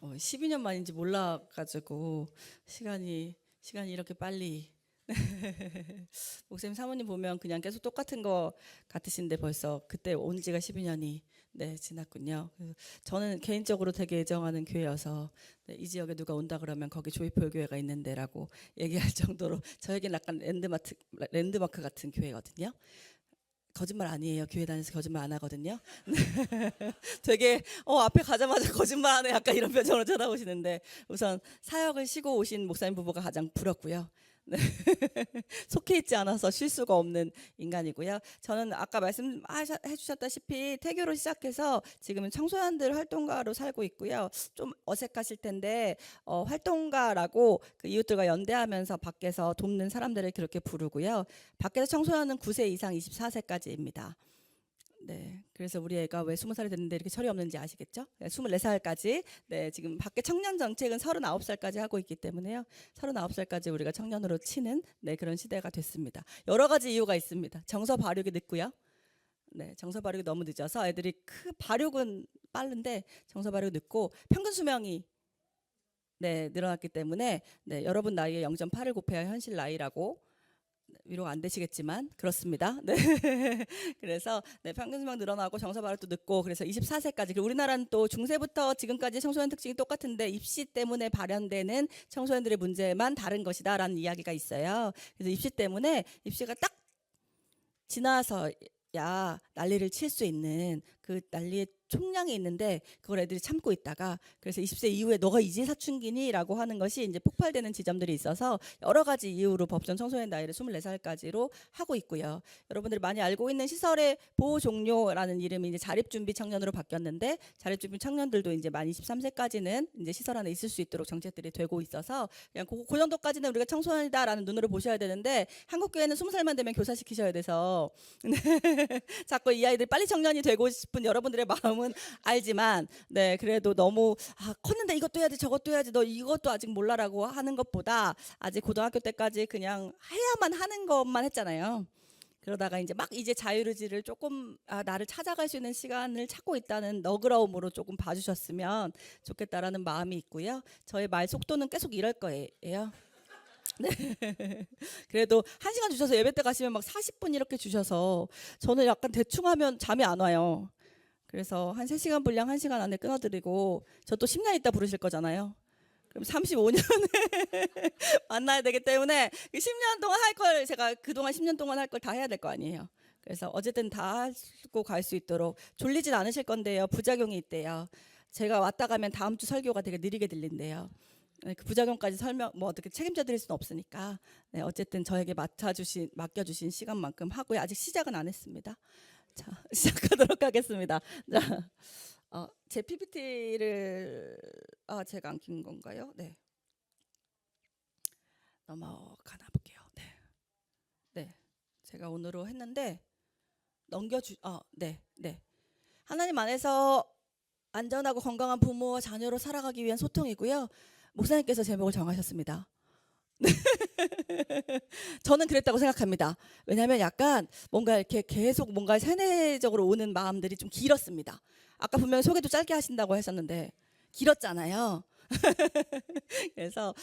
12년 만인지 몰라가지고 시간이 이렇게 빨리. 목사님 사모님 보면 그냥 계속 똑같은 거 같으신데 벌써 그때 온 지가 12년이 지났군요. 그래서 저는 개인적으로 되게 애정하는 교회여서 이 지역에 누가 온다 그러면 거기 조이풀 교회가 있는데라고 얘기할 정도로 저에게는 약간 랜드마크 같은 교회거든요. 거짓말 아니에요. 교회 다니면서 거짓말 안 하거든요. 되게 앞에 가자마자 거짓말하네 약간 이런 표정으로 쳐다보시는데 우선 사역을 쉬고 오신 목사님 부부가 가장 부럽고요. 네. 속해 있지 않아서 쉴 수가 없는 인간이고요. 저는 아까 말씀해 주셨다시피 태교로 시작해서 지금은 청소년들 활동가로 살고 있고요. 좀 어색하실 텐데 활동가라고 그 이웃들과 연대하면서 밖에서 돕는 사람들을 그렇게 부르고요. 밖에서 청소년은 9세 이상 24세까지입니다. 네, 그래서 우리 애가 왜 20살이 됐는데 이렇게 철이 없는지 아시겠죠? 24살까지. 네, 지금 밖에 청년 정책은 39살까지 하고 있기 때문에요. 39살까지 우리가 청년으로 치는 그런 시대가 됐습니다. 여러 가지 이유가 있습니다. 정서 발육이 늦고요. 네, 정서 발육이 너무 늦어서 애들이 발육은 빠른데 정서 발육이 늦고 평균 수명이 늘어났기 때문에 여러분 나이에 0.8을 곱해야 현실 나이라고 위로가 안 되시겠지만 그렇습니다. 네. 그래서 평균 수명 늘어나고 정서 발육도 늦고 그래서 24세까지 그리고 우리나라는 또 중세부터 지금까지 청소년 특징이 똑같은데 입시 때문에 발현되는 청소년들의 문제만 다른 것이다라는 이야기가 있어요. 그래서 입시 때문에 입시가 딱 지나서야 난리를 칠 수 있는 그 난리의 총량이 있는데 그걸 애들이 참고 있다가 그래서 20세 이후에 너가 이제 사춘기니? 라고 하는 것이 이제 폭발되는 지점들이 있어서 여러 가지 이유로 법정 청소년 나이를 24살까지로 하고 있고요. 여러분들이 많이 알고 있는 시설의 보호 종료라는 이름이 이제 자립준비 청년으로 바뀌었는데 자립준비 청년들도 이제 만 23세까지는 이제 시설 안에 있을 수 있도록 정책들이 되고 있어서 그냥 그 정도까지는 우리가 청소년이다라는 눈으로 보셔야 되는데 한국 교회는 20살만 되면 교사시키셔야 돼서 자꾸 이 아이들 빨리 청년이 되고 싶은 여러분들의 마음은 알지만 그래도 너무 컸는데 이것도 해야지 저것도 해야지 너 이것도 아직 몰라라고 하는 것보다 아직 고등학교 때까지 그냥 해야만 하는 것만 했잖아요. 그러다가 이제 자유의지를 조금 나를 찾아갈 수 있는 시간을 찾고 있다는 너그러움으로 조금 봐주셨으면 좋겠다라는 마음이 있고요. 저의 말 속도는 계속 이럴 거예요. 네. 그래도 1시간 주셔서 예배 때 가시면 막 40분 이렇게 주셔서 저는 약간 대충 하면 잠이 안 와요. 그래서 한 3시간 분량 1시간 안에 끊어드리고 저 또 10년 있다 부르실 거잖아요. 그럼 35년을 만나야 되기 때문에 10년 동안 할 걸 제가 그동안 10년 동안 할 걸 다 해야 될 거 아니에요. 그래서 어쨌든 다 하고 갈 수 있도록 졸리진 않으실 건데요. 부작용이 있대요. 제가 왔다 가면 다음 주 설교가 되게 느리게 들린대요. 그 부작용까지 어떻게 책임져 드릴 수는 없으니까 어쨌든 저에게 맡겨주신 시간만큼 하고요. 아직 시작은 안 했습니다. 자, 시작하도록 하겠습니다. 자, 제 PPT를 제가 안 킨 건가요? 네. 넘어가나 볼게요. 네. 제가 오늘로 했는데 네. 하나님 안에서 안전하고 건강한 부모와 자녀로 살아가기 위한 소통이고요. 목사님께서 제목을 정하셨습니다. 저는 그랬다고 생각합니다. 왜냐하면 약간 뭔가 이렇게 계속 뭔가 세뇌적으로 오는 마음들이 좀 길었습니다. 아까 분명히 소개도 짧게 하신다고 하셨는데 길었잖아요. 그래서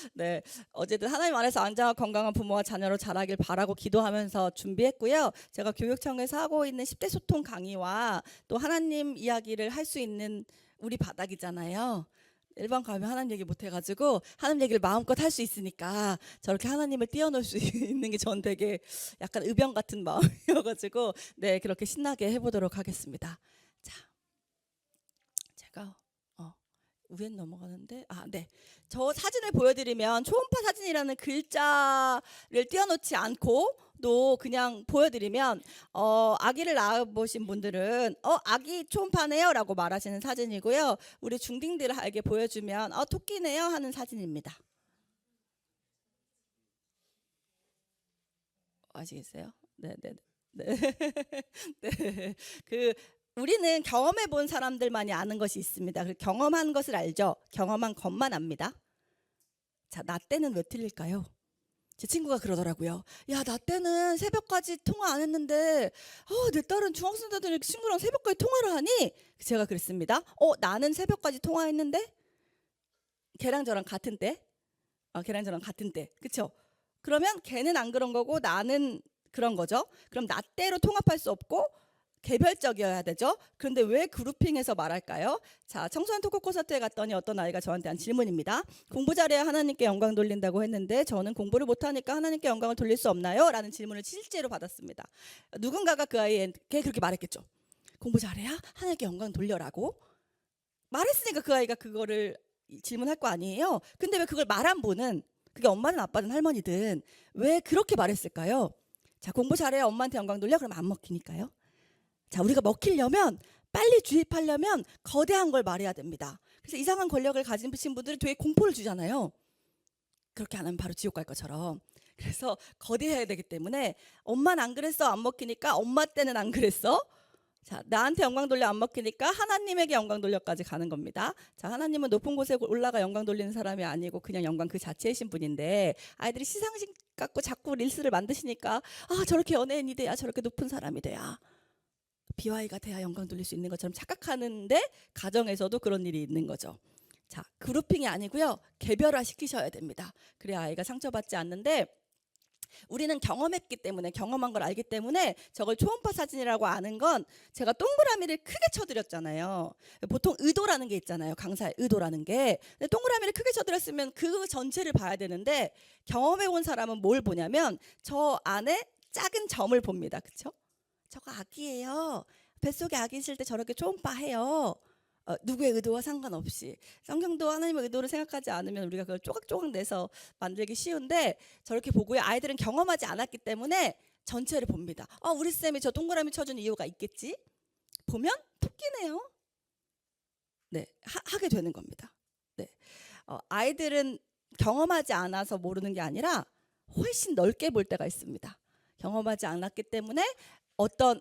어쨌든 하나님 안에서 안전하고 건강한 부모와 자녀로 자라길 바라고 기도하면서 준비했고요. 제가 교육청에서 하고 있는 10대 소통 강의와 또 하나님 이야기를 할 수 있는 우리 바닥이잖아요. 일반 가면 하나님 얘기 못 해가지고 하나님 얘기를 마음껏 할 수 있으니까 저렇게 하나님을 띄워놓을 수 있는 게 전 되게 약간 의병 같은 마음이어가지고 그렇게 신나게 해보도록 하겠습니다. 자, 제가 위엔 넘어가는데 저 사진을 보여드리면 초음파 사진이라는 글자를 띄워놓지 않고 또 그냥 보여드리면 아기를 낳아보신 분들은 아기 초음파네요 라고 말하시는 사진이고요. 우리 중딩들에게 보여주면 토끼네요 하는 사진입니다. 아시겠어요? 네네네. 네. 네. 우리는 경험해 본 사람들만이 아는 것이 있습니다. 경험한 것을 알죠. 경험한 것만 압니다. 자, 나 때는 왜 틀릴까요? 제 친구가 그러더라고요. 야, 나 때는 새벽까지 통화 안 했는데 내 딸은 중학생 되더니 친구랑 새벽까지 통화를 하니? 제가 그랬습니다. 나는 새벽까지 통화했는데? 걔랑 저랑 같은 때, 걔랑 저랑 같은 때, 그쵸? 그러면 걔는 안 그런 거고 나는 그런 거죠. 그럼 나 때로 통합할 수 없고 개별적이어야 되죠. 그런데 왜 그룹핑해서 말할까요? 자, 청소년 토크 콘서트에 갔더니 어떤 아이가 저한테 한 질문입니다. 공부 잘해야 하나님께 영광 돌린다고 했는데 저는 공부를 못하니까 하나님께 영광을 돌릴 수 없나요? 라는 질문을 실제로 받았습니다. 누군가가 그 아이에게 그렇게 말했겠죠. 공부 잘해야 하나님께 영광 돌려라고 말했으니까 그 아이가 그거를 질문할 거 아니에요. 근데 왜 그걸 말한 분은, 그게 엄마든 아빠든 할머니든 왜 그렇게 말했을까요? 자, 공부 잘해야 엄마한테 영광 돌려? 그럼 안 먹히니까요. 자, 우리가 먹히려면, 빨리 주입하려면 거대한 걸 말해야 됩니다. 그래서 이상한 권력을 가진 분들이 되게 공포를 주잖아요. 그렇게 안 하면 바로 지옥 갈 것처럼. 그래서 거대해야 되기 때문에 엄마는 안 그랬어, 안 먹히니까 엄마 때는 안 그랬어. 자, 나한테 영광 돌려 안 먹히니까 하나님에게 영광 돌려까지 가는 겁니다. 자, 하나님은 높은 곳에 올라가 영광 돌리는 사람이 아니고 그냥 영광 그 자체이신 분인데, 아이들이 시상식 갖고 자꾸 릴스를 만드시니까 저렇게 연예인이 돼야 저렇게 높은 사람이 돼야 BY가 돼야 영광 돌릴 수 있는 것처럼 착각하는데, 가정에서도 그런 일이 있는 거죠. 자, 그룹핑이 아니고요, 개별화 시키셔야 됩니다. 그래야 아이가 상처받지 않는데, 우리는 경험했기 때문에, 경험한 걸 알기 때문에 저걸 초음파 사진이라고 아는 건, 제가 동그라미를 크게 쳐드렸잖아요. 보통 의도라는 게 있잖아요. 강사의 의도라는 게. 근데 동그라미를 크게 쳐드렸으면 그 전체를 봐야 되는데, 경험해온 사람은 뭘 보냐면 저 안에 작은 점을 봅니다. 그쵸? 저거 아기예요. 뱃속에 아기 있을 때 저렇게 초음파해요. 누구의 의도와 상관없이. 성경도 하나님의 의도를 생각하지 않으면 우리가 그걸 조각조각 내서 만들기 쉬운데, 저렇게 보고요. 아이들은 경험하지 않았기 때문에 전체를 봅니다. 우리 쌤이 저 동그라미 쳐준 이유가 있겠지? 보면 토끼네요. 네, 하게 되는 겁니다. 네, 아이들은 경험하지 않아서 모르는 게 아니라 훨씬 넓게 볼 때가 있습니다. 경험하지 않았기 때문에 어떤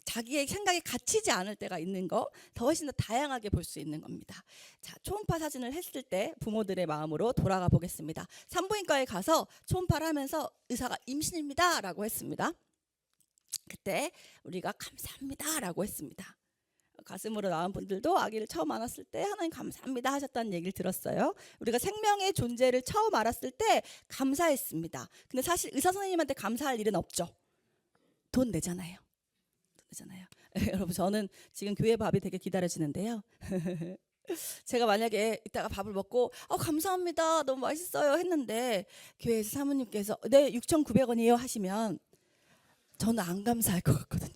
자기의 생각이 갇히지 않을 때가 있는 거, 더 훨씬 더 다양하게 볼 수 있는 겁니다. 자, 초음파 사진을 했을 때 부모들의 마음으로 돌아가 보겠습니다. 산부인과에 가서 초음파를 하면서 의사가 임신입니다 라고 했습니다. 그때 우리가 감사합니다 라고 했습니다. 가슴으로 낳은 분들도 아기를 처음 안았을 때 하나님 감사합니다 하셨다는 얘기를 들었어요. 우리가 생명의 존재를 처음 알았을 때 감사했습니다. 근데 사실 의사 선생님한테 감사할 일은 없죠. 돈 내잖아요. 여러분, 저는 지금 교회 밥이 되게 기다려지는데요. 제가 만약에 이따가 밥을 먹고 감사합니다 너무 맛있어요 했는데 교회에서 사모님께서 네 6,900원이에요 하시면 저는 안 감사할 것 같거든요.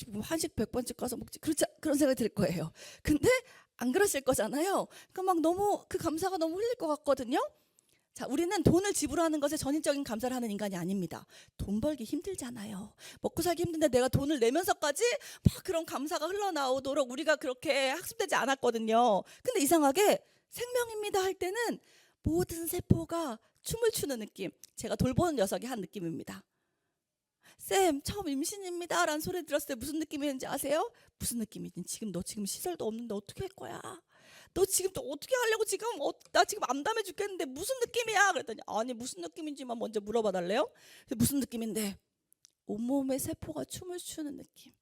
뭐 한식 100번씩 가서 먹지, 그렇지, 그런 생각이 들 거예요. 근데 안 그러실 거잖아요. 그러니까 막 너무 그 감사가 너무 흘릴 것 같거든요. 자, 우리는 돈을 지불하는 것에 전인적인 감사를 하는 인간이 아닙니다. 돈 벌기 힘들잖아요. 먹고 살기 힘든데 내가 돈을 내면서까지 막 그런 감사가 흘러나오도록 우리가 그렇게 학습되지 않았거든요. 근데 이상하게 생명입니다 할 때는 모든 세포가 춤을 추는 느낌, 제가 돌보는 녀석이 한 느낌입니다. 쌤, 처음 임신입니다 라는 소리 들었을 때 무슨 느낌이었는지 아세요? 무슨 느낌이니? 너 지금 시설도 없는데 어떻게 할 거야? 너 지금 또 어떻게 하려고 지금? 나 지금 암담해 죽겠는데 무슨 느낌이야? 그랬더니 아니 무슨 느낌인지만 먼저 물어봐 달래요. 무슨 느낌인데? 온몸의 세포가 춤을 추는 느낌.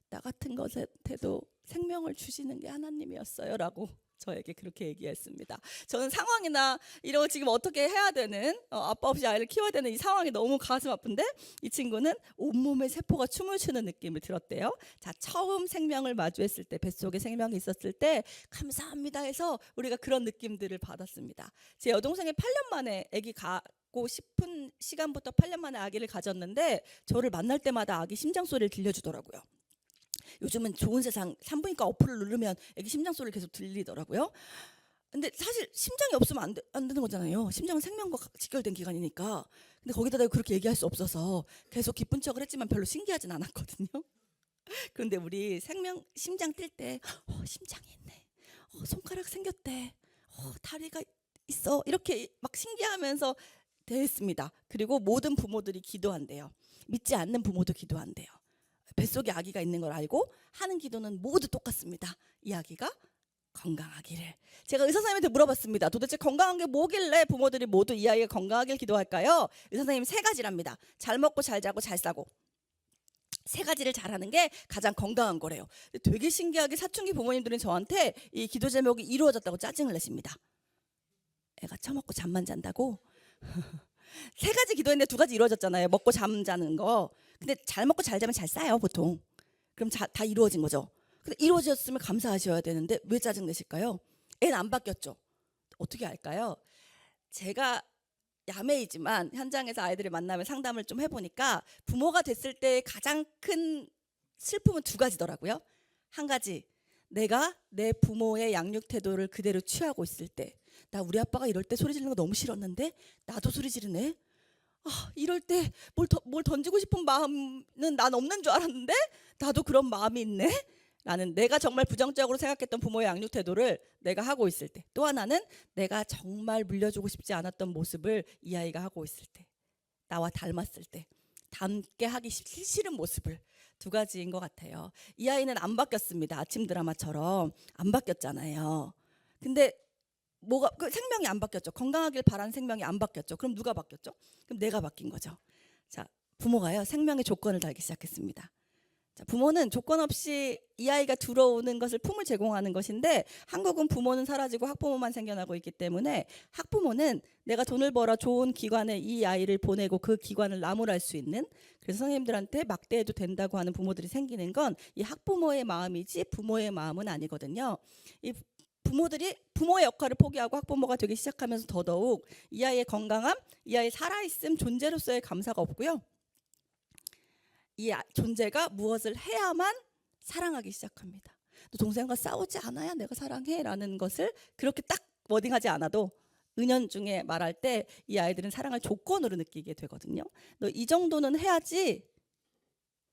나 같은 것한테도 생명을 주시는 게 하나님이었어요 라고 저에게 그렇게 얘기했습니다. 저는 상황이나 이런 거 지금 어떻게 해야 되는, 아빠 없이 아이를 키워야 되는 이 상황이 너무 가슴 아픈데, 이 친구는 온몸의 세포가 춤을 추는 느낌을 들었대요. 자, 처음 생명을 마주했을 때, 뱃속에 생명이 있었을 때 감사합니다 해서 우리가 그런 느낌들을 받았습니다. 제 여동생이 8년 만에 아기 갖고 싶은 시간부터 8년 만에 아기를 가졌는데, 저를 만날 때마다 아기 심장 소리를 들려주더라고요. 요즘은 좋은 세상 산부인과 어플을 누르면 애기 심장 소리를 계속 들리더라고요. 근데 사실 심장이 없으면 안 되는 거잖아요. 심장은 생명과 직결된 기관이니까. 근데 거기다 대고 그렇게 얘기할 수 없어서 계속 기쁜 척을 했지만 별로 신기하진 않았거든요. 그런데 우리 심장 뛸 때 심장이 있네, 손가락 생겼대, 다리가 있어, 이렇게 막 신기하면서 됐습니다. 그리고 모든 부모들이 기도한대요. 믿지 않는 부모도 기도한대요. 뱃속에 아기가 있는 걸 알고 하는 기도는 모두 똑같습니다. 이 아기가 건강하기를. 제가 의사 선생님한테 물어봤습니다. 도대체 건강한 게 뭐길래 부모들이 모두 이 아이가 건강하길 기도할까요? 의사 선생님 3가지랍니다. 잘 먹고 잘 자고 잘 싸고. 세 가지를 잘하는 게 가장 건강한 거래요. 근데 되게 신기하게 사춘기 부모님들은 저한테 이 기도 제목이 이루어졌다고 짜증을 내십니다. 애가 처먹고 잠만 잔다고? 세 가지 기도했는데 두 가지 이루어졌잖아요. 먹고 잠 자는 거. 근데 잘 먹고 잘 자면 잘 싸요, 보통. 그럼 다 이루어진 거죠. 근데 이루어졌으면 감사하셔야 되는데 왜 짜증 내실까요? 애는 안 바뀌었죠. 어떻게 할까요? 제가 야매이지만 현장에서 아이들을 만나면 상담을 좀 해보니까 부모가 됐을 때 가장 큰 슬픔은 두 가지더라고요. 한 가지, 내가 내 부모의 양육 태도를 그대로 취하고 있을 때, 나 우리 아빠가 이럴 때 소리 지르는 거 너무 싫었는데 나도 소리 지르네. 이럴 때 뭘 던지고 싶은 마음은 난 없는 줄 알았는데 나도 그런 마음이 있네. 라는, 내가 정말 부정적으로 생각했던 부모의 양육 태도를 내가 하고 있을 때, 또 하나는 내가 정말 물려주고 싶지 않았던 모습을 이 아이가 하고 있을 때, 나와 닮았을 때 닮게 하기 싫은 모습을, 두 가지인 것 같아요. 이 아이는 안 바뀌었습니다. 아침 드라마처럼 안 바뀌었잖아요. 근데 뭐가, 그 생명이 안 바뀌었죠. 건강하길 바라는 생명이 안 바뀌었죠. 그럼 누가 바뀌었죠? 그럼 내가 바뀐 거죠. 자, 부모가요, 생명의 조건을 달기 시작했습니다. 자, 부모는 조건 없이 이 아이가 들어오는 것을 품을 제공하는 것인데, 한국은 부모는 사라지고 학부모만 생겨나고 있기 때문에 학부모는 내가 돈을 벌어 좋은 기관에 이 아이를 보내고 그 기관을 나무랄 수 있는, 그래서 선생님들한테 막대해도 된다고 하는 부모들이 생기는 건 이 학부모의 마음이지 부모의 마음은 아니거든요. 이 부모들이 부모의 역할을 포기하고 학부모가 되기 시작하면서 더더욱 이 아이의 건강함, 이 아이의 살아있음 존재로서의 감사가 없고요. 이 존재가 무엇을 해야만 사랑하기 시작합니다. 너 동생과 싸우지 않아야 내가 사랑해 라는 것을 그렇게 딱 워딩하지 않아도 은연중에 말할 때 이 아이들은 사랑을 조건으로 느끼게 되거든요. 너 이 정도는 해야지,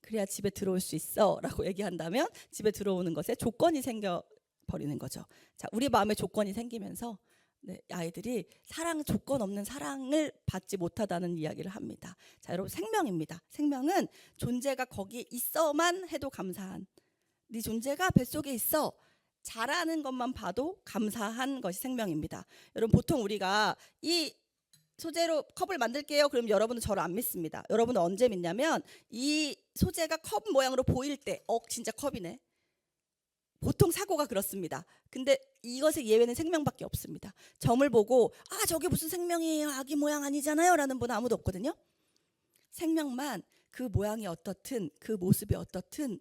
그래야 집에 들어올 수 있어 라고 얘기한다면 집에 들어오는 것에 조건이 생겨버리는 거죠. 자, 우리 마음에 조건이 생기면서 아이들이 조건 없는 사랑을 받지 못하다는 이야기를 합니다. 자, 여러분, 생명입니다. 생명은 존재가 거기에 있어만 해도 감사한, 네 존재가 뱃속에 있어, 자라는 것만 봐도 감사한 것이 생명입니다. 여러분, 보통 우리가 이 소재로 컵을 만들게요. 그럼 여러분은 저를 안 믿습니다. 여러분은 언제 믿냐면 이 소재가 컵 모양으로 보일 때, 진짜 컵이네. 보통 사고가 그렇습니다. 근데 이것의 예외는 생명밖에 없습니다. 점을 보고 저게 무슨 생명이에요, 아기 모양 아니잖아요 라는 분은 아무도 없거든요. 생명만 그 모양이 어떻든 그 모습이 어떻든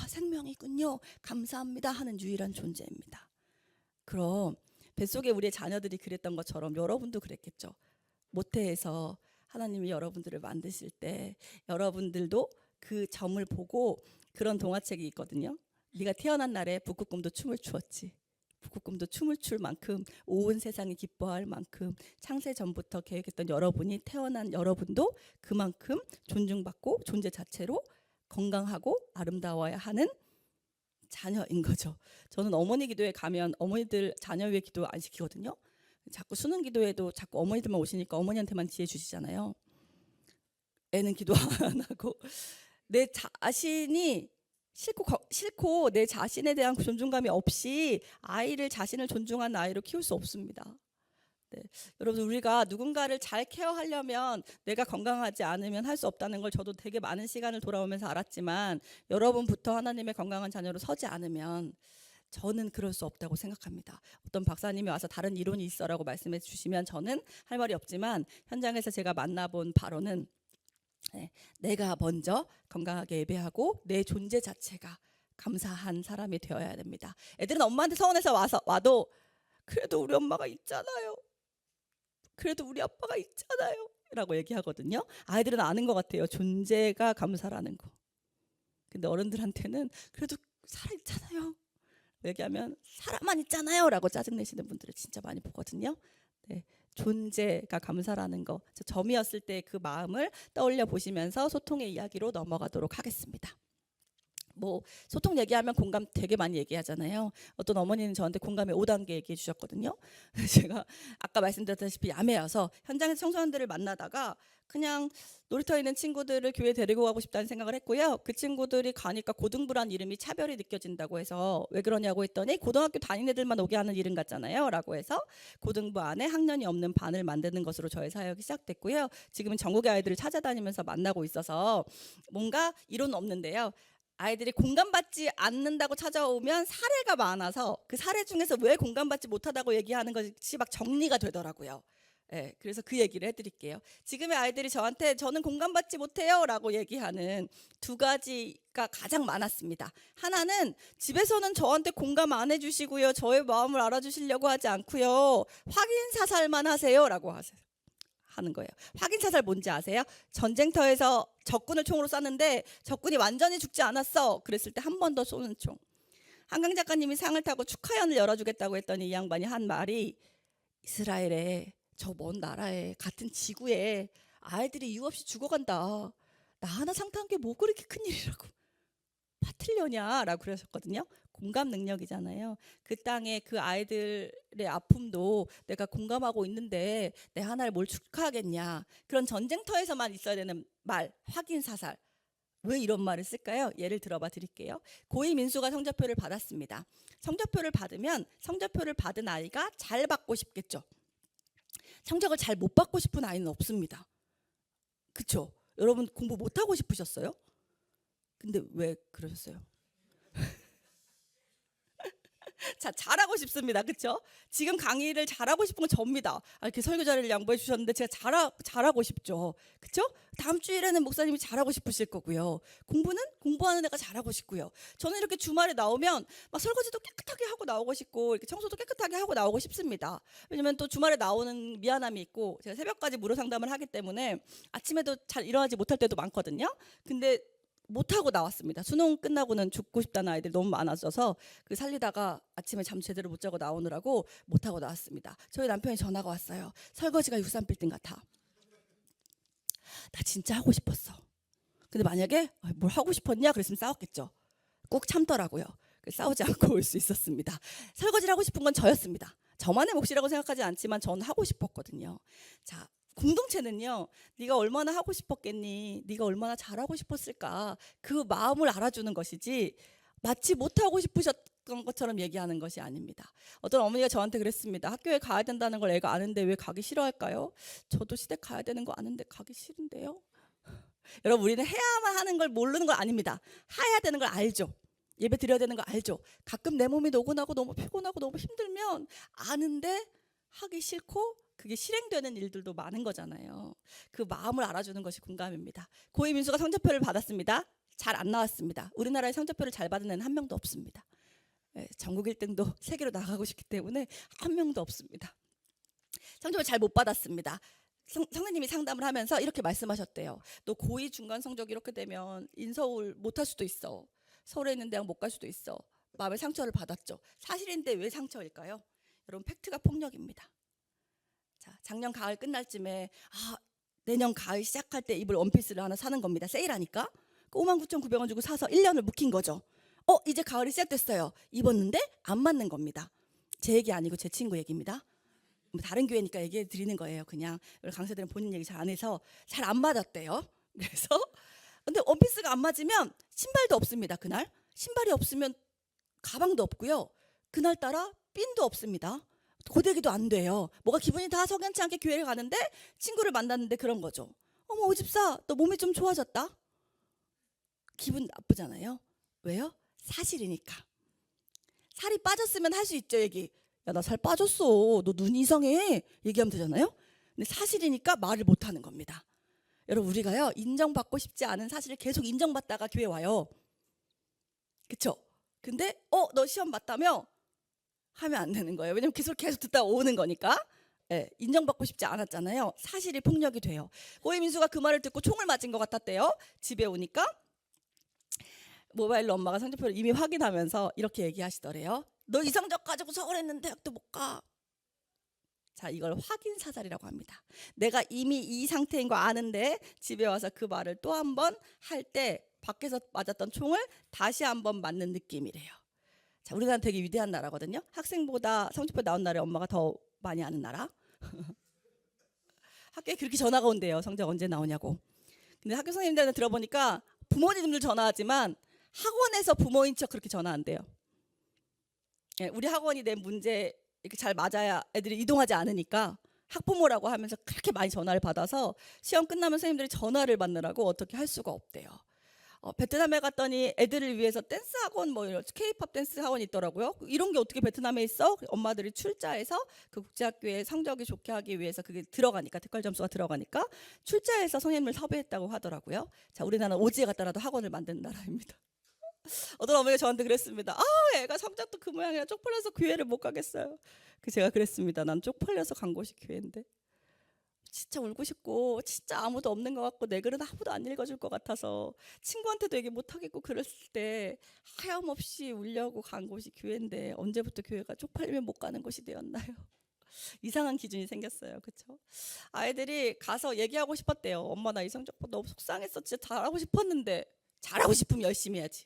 생명이군요, 감사합니다 하는 유일한 존재입니다. 그럼 뱃속에 우리의 자녀들이 그랬던 것처럼 여러분도 그랬겠죠. 모태에서 하나님이 여러분들을 만드실 때 여러분들도 그 점을 보고, 그런 동화책이 있거든요. 네가 태어난 날에 북극곰도 춤을 추었지. 북극곰도 춤을 출 만큼, 온 세상이 기뻐할 만큼 창세 전부터 계획했던 여러분이, 태어난 여러분도 그만큼 존중받고 존재 자체로 건강하고 아름다워야 하는 자녀인 거죠. 저는 어머니 기도에 가면 어머니들 자녀 위해 기도 안 시키거든요. 자꾸 수능 기도에도 자꾸 어머니들만 오시니까 어머니한테만 지혜 주시잖아요. 애는 기도 안 하고, 내 자신이 싫고 내 자신에 대한 존중감이 없이 자신을 존중하는 아이로 키울 수 없습니다. 여러분, 우리가 누군가를 잘 케어하려면 내가 건강하지 않으면 할 수 없다는 걸 저도 되게 많은 시간을 돌아오면서 알았지만, 여러분부터 하나님의 건강한 자녀로 서지 않으면 저는 그럴 수 없다고 생각합니다. 어떤 박사님이 와서 다른 이론이 있어라고 말씀해 주시면 저는 할 말이 없지만, 현장에서 제가 만나본 바로는 내가 먼저 건강하게 예배하고 내 존재 자체가 감사한 사람이 되어야 됩니다. 애들은 엄마한테 서운해서 와도 그래도 우리 엄마가 있잖아요, 그래도 우리 아빠가 있잖아요 라고 얘기하거든요. 아이들은 아는 것 같아요, 존재가 감사라는 거. 근데 어른들한테는 그래도 살아있잖아요 얘기하면 사람만 있잖아요 라고 짜증내시는 분들을 진짜 많이 보거든요. 존재가 감사라는 거, 점이었을 때 그 마음을 떠올려 보시면서 소통의 이야기로 넘어가도록 하겠습니다. 뭐 소통 얘기하면 공감 되게 많이 얘기하잖아요. 어떤 어머니는 저한테 공감의 5단계 얘기해 주셨거든요. 제가 아까 말씀드렸다시피 야매여서 현장에서 청소년들을 만나다가 그냥 놀이터에 있는 친구들을 교회에 데리고 가고 싶다는 생각을 했고요. 그 친구들이 가니까 고등부란 이름이 차별이 느껴진다고 해서 왜 그러냐고 했더니 고등학교 다니는 애들만 오게 하는 이름 같잖아요 라고 해서 고등부 안에 학년이 없는 반을 만드는 것으로 저의 사역이 시작됐고요. 지금은 전국의 아이들을 찾아다니면서 만나고 있어서 뭔가 이론은 없는데요. 아이들이 공감받지 않는다고 찾아오면 사례가 많아서 그 사례 중에서 왜 공감받지 못하다고 얘기하는 것이 막 정리가 되더라고요. 예, 그래서 그 얘기를 해드릴게요. 지금의 아이들이 저한테 저는 공감받지 못해요 라고 얘기하는 두 가지가 가장 많았습니다. 하나는 집에서는 저한테 공감 안 해주시고요, 저의 마음을 알아주시려고 하지 않고요, 확인 사살만 하세요 라고 하는 거예요. 확인 사살 뭔지 아세요? 전쟁터에서 적군을 총으로 쐈는데 적군이 완전히 죽지 않았어. 그랬을 때 한 번 더 쏘는 총. 한강 작가님이 상을 타고 축하연을 열어주겠다고 했더니 이 양반이 한 말이, 이스라엘에, 저 먼 나라에, 같은 지구에 아이들이 이유 없이 죽어간다. 나 하나 상 탄 게 뭐 그렇게 큰일이라고 파틀려냐라고 그러셨거든요. 공감 능력이잖아요. 그 땅에 그 아이들의 아픔도 내가 공감하고 있는데 내 하나를 뭘 축하하겠냐. 그런 전쟁터에서만 있어야 되는 말, 확인 사살. 왜 이런 말을 쓸까요? 예를 들어봐 드릴게요. 고2 민수가 성적표를 받았습니다. 성적표를 받으면 성적표를 받은 아이가 잘 받고 싶겠죠. 성적을 잘 못 받고 싶은 아이는 없습니다. 그쵸? 여러분 공부 못하고 싶으셨어요? 근데 왜 그러셨어요? 자, 잘하고 싶습니다. 그렇죠? 지금 강의를 잘하고 싶은 건 접니다. 이렇게 설교자를 양보해 주셨는데 제가 잘하고 싶죠. 그렇죠? 다음 주일에는 목사님이 잘하고 싶으실 거고요. 공부는 공부하는 애가 잘하고 싶고요. 저는 이렇게 주말에 나오면 막 설거지도 깨끗하게 하고 나오고 싶고 이렇게 청소도 깨끗하게 하고 나오고 싶습니다. 왜냐면 또 주말에 나오는 미안함이 있고 제가 새벽까지 무료 상담을 하기 때문에 아침에도 잘 일어나지 못할 때도 많거든요. 근데 못하고 나왔습니다. 수능 끝나고는 죽고 싶다는 아이들이 너무 많아져서 그 살리다가 아침에 잠 제대로 못 자고 나오느라고 못하고 나왔습니다. 저희 남편이 전화가 왔어요. 설거지가 63빌딩 같아. 나 진짜 하고 싶었어. 근데 만약에 뭘 하고 싶었냐 그랬으면 싸웠겠죠. 꼭 참더라고요. 싸우지 않고 올 수 있었습니다. 설거지를 하고 싶은 건 저였습니다. 저만의 몫이라고 생각하지 않지만 저는 하고 싶었거든요. 자, 공동체는요, 네가 얼마나 하고 싶었겠니, 네가 얼마나 잘하고 싶었을까, 그 마음을 알아주는 것이지 마치 못하고 싶으셨던 것처럼 얘기하는 것이 아닙니다. 어떤 어머니가 저한테 그랬습니다. 학교에 가야 된다는 걸 애가 아는데 왜 가기 싫어할까요? 저도 시댁 가야 되는 거 아는데 가기 싫은데요. 여러분, 우리는 해야만 하는 걸 모르는 건 아닙니다. 해야 되는 걸 알죠. 예배 드려야 되는 거 알죠. 가끔 내 몸이 노곤하고 너무 피곤하고 너무 힘들면 아는데 하기 싫고 그게 실행되는 일들도 많은 거잖아요. 그 마음을 알아주는 것이 공감입니다. 고2 민수가 성적표를 받았습니다. 잘 안 나왔습니다. 우리나라에 성적표를 잘 받은 애는 한 명도 없습니다. 전국 1등도 세계로 나가고 싶기 때문에 한 명도 없습니다. 성적을 잘 못 받았습니다. 선생님이 상담을 하면서 이렇게 말씀하셨대요. 너 고2 중간 성적 이렇게 되면 인서울 못 할 수도 있어. 서울에 있는 대학 못 갈 수도 있어. 마음의 상처를 받았죠. 사실인데 왜 상처일까요? 여러분, 팩트가 폭력입니다. 자, 작년 가을 끝날 쯤에 내년 가을 시작할 때 입을 원피스를 하나 사는 겁니다. 세일하니까 59,900원 주고 사서 1년을 묵힌 거죠. 이제 가을이 시작됐어요. 입었는데 안 맞는 겁니다. 제 얘기 아니고 제 친구 얘기입니다. 다른 교회니까 얘기해 드리는 거예요. 그냥 강사들은 본인 얘기 잘 안 해서 잘 안 맞았대요. 그래서 근데 원피스가 안 맞으면 신발도 없습니다. 그날 신발이 없으면 가방도 없고요. 그날따라 핀도 없습니다. 고데기도 안 돼요. 뭐가 기분이 다 석연치 않게 교회를 가는데 친구를 만났는데 그런 거죠. 어머, 오집사, 너 몸이 좀 좋아졌다. 기분 나쁘잖아요. 왜요? 사실이니까. 살이 빠졌으면 할 수 있죠. 얘기. 야, 나 살 빠졌어. 너 눈이 이상해. 얘기하면 되잖아요. 근데 사실이니까 말을 못하는 겁니다. 여러분, 우리가요, 인정받고 싶지 않은 사실을 계속 인정받다가 교회 와요. 그쵸? 근데 너 시험 봤다며? 하면 안 되는 거예요. 왜냐면 계속 듣다 오는 거니까. 인정받고 싶지 않았잖아요. 사실이 폭력이 돼요. 고이 민수가 그 말을 듣고 총을 맞은 것 같았대요. 집에 오니까 모바일로 엄마가 성적표를 이미 확인하면서 이렇게 얘기하시더래요. 너 이 성적 가지고 서울에 있는 대학도 못 가. 자, 이걸 확인 사살이라고 합니다. 내가 이미 이 상태인 거 아는데 집에 와서 그 말을 또 한 번 할 때 밖에서 맞았던 총을 다시 한번 맞는 느낌이래요. 자, 우리나라는 되게 위대한 나라거든요. 학생보다 성적표 나온 날에 엄마가 더 많이 아는 나라. 학교에 그렇게 전화가 온대요. 성적 언제 나오냐고. 근데 학교 선생님들한테 들어보니까 부모님들 전화하지만 학원에서 부모인 척 그렇게 전화 안 돼요. 예, 우리 학원이 낸 문제 이렇게 잘 맞아야 애들이 이동하지 않으니까 학부모라고 하면서 그렇게 많이 전화를 받아서 시험 끝나면 선생님들이 전화를 받느라고 어떻게 할 수가 없대요. 베트남에 갔더니 애들을 위해서 댄스 학원 뭐 이런 K-팝 댄스 학원이 있더라고요. 이런 게 어떻게 베트남에 있어? 엄마들이 출자해서 그 국제학교에 성적이 좋게 하기 위해서 그게 들어가니까 특별 점수가 들어가니까 출자해서 선생님을 섭외했다고 하더라고요. 자, 우리나라는 오지에 갔다라도 학원을 만드는 나라입니다. 어떤 어머니가 저한테 그랬습니다. 애가 성적도 그 모양이라 쪽팔려서 교회를 못 가겠어요. 제가 그랬습니다. 난 쪽팔려서 간 곳이 교회인데. 진짜 울고 싶고 진짜 아무도 없는 것 같고 내 글은 아무도 안 읽어줄 것 같아서 친구한테도 얘기 못 하겠고 그랬을 때 하염없이 울려고 간 곳이 교회인데 언제부터 교회가 쪽팔리면 못 가는 곳이 되었나요? 이상한 기준이 생겼어요. 그렇죠? 아이들이 가서 얘기하고 싶었대요. 엄마 나 이 성적 보고 너무 속상했어. 진짜 잘하고 싶었는데. 잘하고 싶으면 열심히 해야지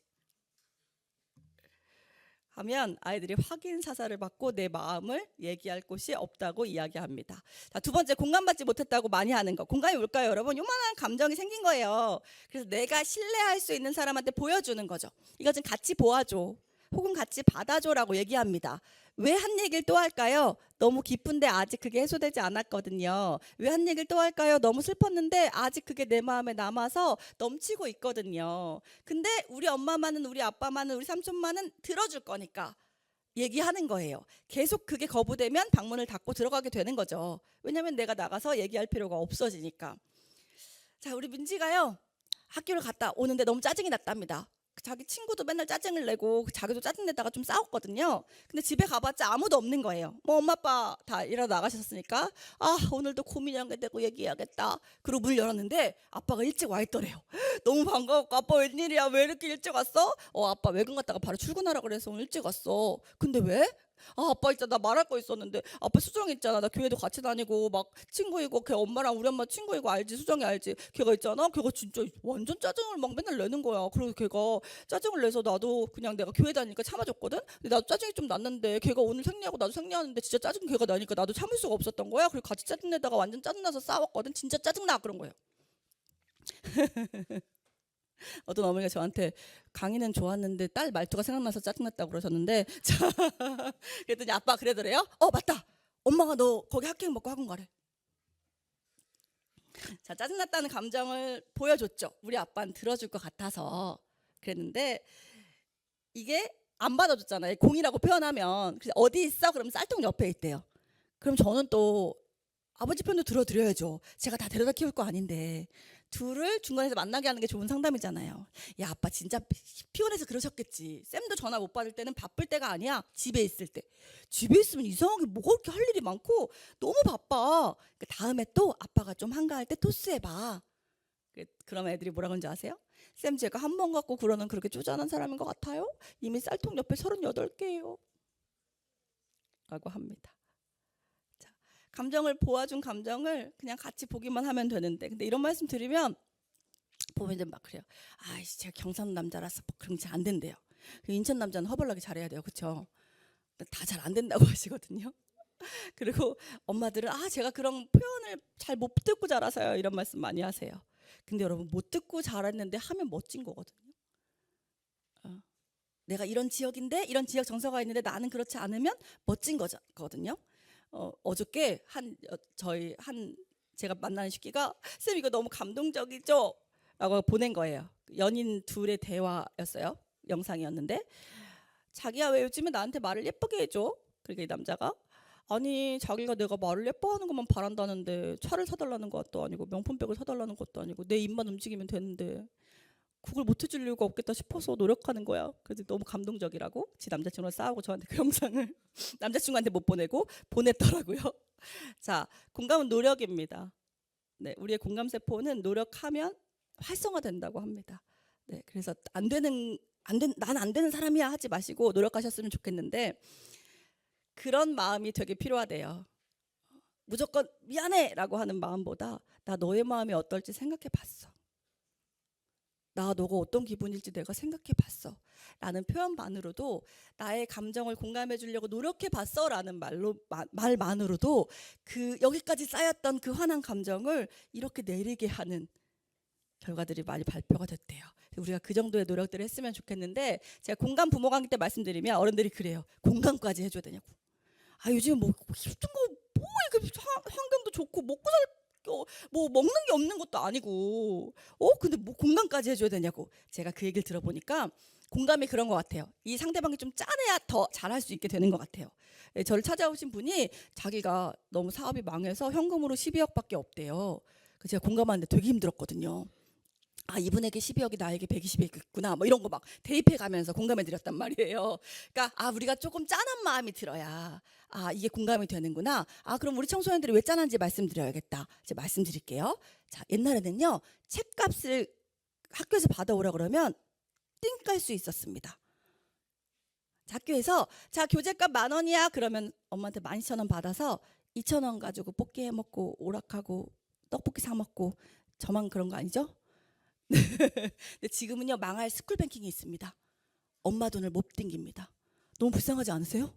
하면 아이들이 확인 사살을 받고 내 마음을 얘기할 곳이 없다고 이야기합니다. 자, 두 번째, 공감받지 못했다고 많이 하는 거. 공감이 뭘까요, 여러분? 요만한 감정이 생긴 거예요. 그래서 내가 신뢰할 수 있는 사람한테 보여주는 거죠. 이거 좀 같이 보아줘 혹은 같이 받아줘라고 얘기합니다. 왜 한 얘기를 또 할까요? 너무 기쁜데 아직 그게 해소되지 않았거든요. 왜 한 얘기를 또 할까요? 너무 슬펐는데 아직 그게 내 마음에 남아서 넘치고 있거든요. 근데 우리 엄마만은, 우리 아빠만은, 우리 삼촌만은 들어줄 거니까 얘기하는 거예요. 계속 그게 거부되면 방문을 닫고 들어가게 되는 거죠. 왜냐하면 내가 나가서 얘기할 필요가 없어지니까. 자, 우리 민지가요, 학교를 갔다 오는데 너무 짜증이 났답니다. 자기 친구도 맨날 짜증을 내고 자기도 짜증내다가 좀 싸웠거든요. 근데 집에 가봤자 아무도 없는 거예요. 뭐 엄마 아빠 다 일하러 나가셨으니까 오늘도 고민이 연결되고 얘기해야겠다. 그리고 문을 열었는데 아빠가 일찍 와 있더래요. 너무 반가웠고 아빠 웬일이야 왜 이렇게 일찍 왔어? 아빠 외근 갔다가 바로 출근하라 그래서 오늘 일찍 왔어. 근데 왜? 아빠 있잖아 나 말할 거 있었는데 아빠 수정이 있잖아 나 교회도 같이 다니고 막 친구이고 걔 엄마랑 우리 엄마 친구이고 알지 수정이 알지 걔가 있잖아 걔가 진짜 완전 짜증을 막 맨날 내는 거야. 그래서 걔가 짜증을 내서 나도 그냥 내가 교회 다니니까 참아줬거든. 근데 나도 짜증이 좀 났는데 걔가 오늘 생리하고 나도 생리하는데 진짜 짜증 걔가 나니까 나도 참을 수가 없었던 거야. 그리고 같이 짜증내다가 완전 짜증나서 싸웠거든. 진짜 짜증나 그런 거예요. 어떤 어머니가 저한테 강의는 좋았는데 딸 말투가 생각나서 짜증났다고 그러셨는데 자, 그랬더니 아빠 그러더래요. 맞다 엄마가 너 거기 학행 먹고 학원 가래. 자, 짜증났다는 감정을 보여줬죠. 우리 아빠는 들어줄 것 같아서 그랬는데 이게 안 받아줬잖아요. 공이라고 표현하면. 그래서 어디 있어? 그러면 쌀통 옆에 있대요. 그럼 저는 또 아버지 편도 들어드려야죠. 제가 다 데려다 키울 거 아닌데 둘을 중간에서 만나게 하는 게 좋은 상담이잖아요. 야 아빠 진짜 피곤해서 그러셨겠지. 쌤도 전화 못 받을 때는 바쁠 때가 아니야. 집에 있을 때. 집에 있으면 이상하게 뭐가 그렇게 할 일이 많고 너무 바빠. 그러니까 다음에 또 아빠가 좀 한가할 때 토스해봐. 그러면 애들이 뭐라 그러는지 아세요? 쌤 제가 한 번 갖고 그러는 그렇게 쪼잔한 사람인 것 같아요? 이미 쌀통 옆에 38개예요 라고 합니다. 자, 감정을 보아준 감정을 그냥 같이 보기만 하면 되는데 근데 이런 말씀 드리면 보면들 막 그래요. 아이씨 제가 경상 남자라서 뭐 그런 게 잘 안 된대요. 인천 남자는 허벌나게 잘해야 돼요. 그렇죠? 다 잘 안 된다고 하시거든요. 그리고 엄마들은 제가 그런 표현을 잘 못 듣고 자라서요 이런 말씀 많이 하세요. 근데 여러분 못 듣고 자랐는데 하면 멋진 거거든요. 내가 이런 지역인데 이런 지역 정서가 있는데 나는 그렇지 않으면 멋진 거거든요. 어저께 저희 제가 만나는 식기가 쌤 이거 너무 감동적이죠? 라고 보낸 거예요. 연인 둘의 대화였어요. 영상이었는데 자기야 왜 요즘에 나한테 말을 예쁘게 해줘? 그러니까 이 남자가 아니 자기가 내가 말을 예뻐하는 것만 바란다는데 차를 사달라는 것도 아니고 명품백을 사달라는 것도 아니고 내 입만 움직이면 되는데 그걸 못 해줄 이유가 없겠다 싶어서 노력하는 거야. 그래서 너무 감동적이라고 지 남자친구랑 싸우고 저한테 그 영상을 남자친구한테 못 보내고 보냈더라고요. 자, 공감은 노력입니다. 네, 우리의 공감세포는 노력하면 활성화된다고 합니다. 네, 그래서 나는 안 되는 사람이야 하지 마시고 노력하셨으면 좋겠는데 그런 마음이 되게 필요하대요. 무조건 미안해 라고 하는 마음보다 나 너의 마음이 어떨지 생각해 봤어. 나 너가 어떤 기분일지 내가 생각해 봤어 라는 표현만으로도, 나의 감정을 공감해 주려고 노력해 봤어 라는 말만으로도 그 여기까지 쌓였던 그 화난 감정을 이렇게 내리게 하는 결과들이 많이 발표가 됐대요. 우리가 그 정도의 노력들을 했으면 좋겠는데, 제가 공감 부모 강의 때 말씀드리면 어른들이 그래요. 공감까지 해줘야 되냐고. 아 요즘 뭐 힘든 거뭐 이렇게 환경도 좋고 먹고 살 뭐 먹는 게 없는 것도 아니고 근데 뭐 공감까지 해줘야 되냐고. 제가 그 얘기를 들어보니까 공감이 그런 것 같아요. 이 상대방이 좀 짠해야 더 잘할 수 있게 되는 것 같아요. 예, 저를 찾아오신 분이 자기가 너무 사업이 망해서 현금으로 12억밖에 없대요. 그래서 제가 공감하는데 되게 힘들었거든요. 아 이분에게 12억이 나에게 120억이겠구나 뭐 이런 거 막 대입해 가면서 공감해 드렸단 말이에요. 그러니까 아 우리가 조금 짠한 마음이 들어야 아 이게 공감이 되는구나. 아 그럼 우리 청소년들이 왜 짠한지 말씀드려야겠다. 이제 말씀드릴게요. 자 옛날에는요 책값을 학교에서 받아오라 그러면 띵 깔 수 있었습니다. 학교에서 자 교재값 10,000원이야 그러면 엄마한테 12,000원 받아서 2,000원 가지고 뽑기 해 먹고 오락하고 떡볶이 사 먹고, 저만 그런 거 아니죠? 근데 지금은요 망할 스쿨뱅킹이 있습니다. 엄마 돈을 못 띵깁니다. 너무 불쌍하지 않으세요?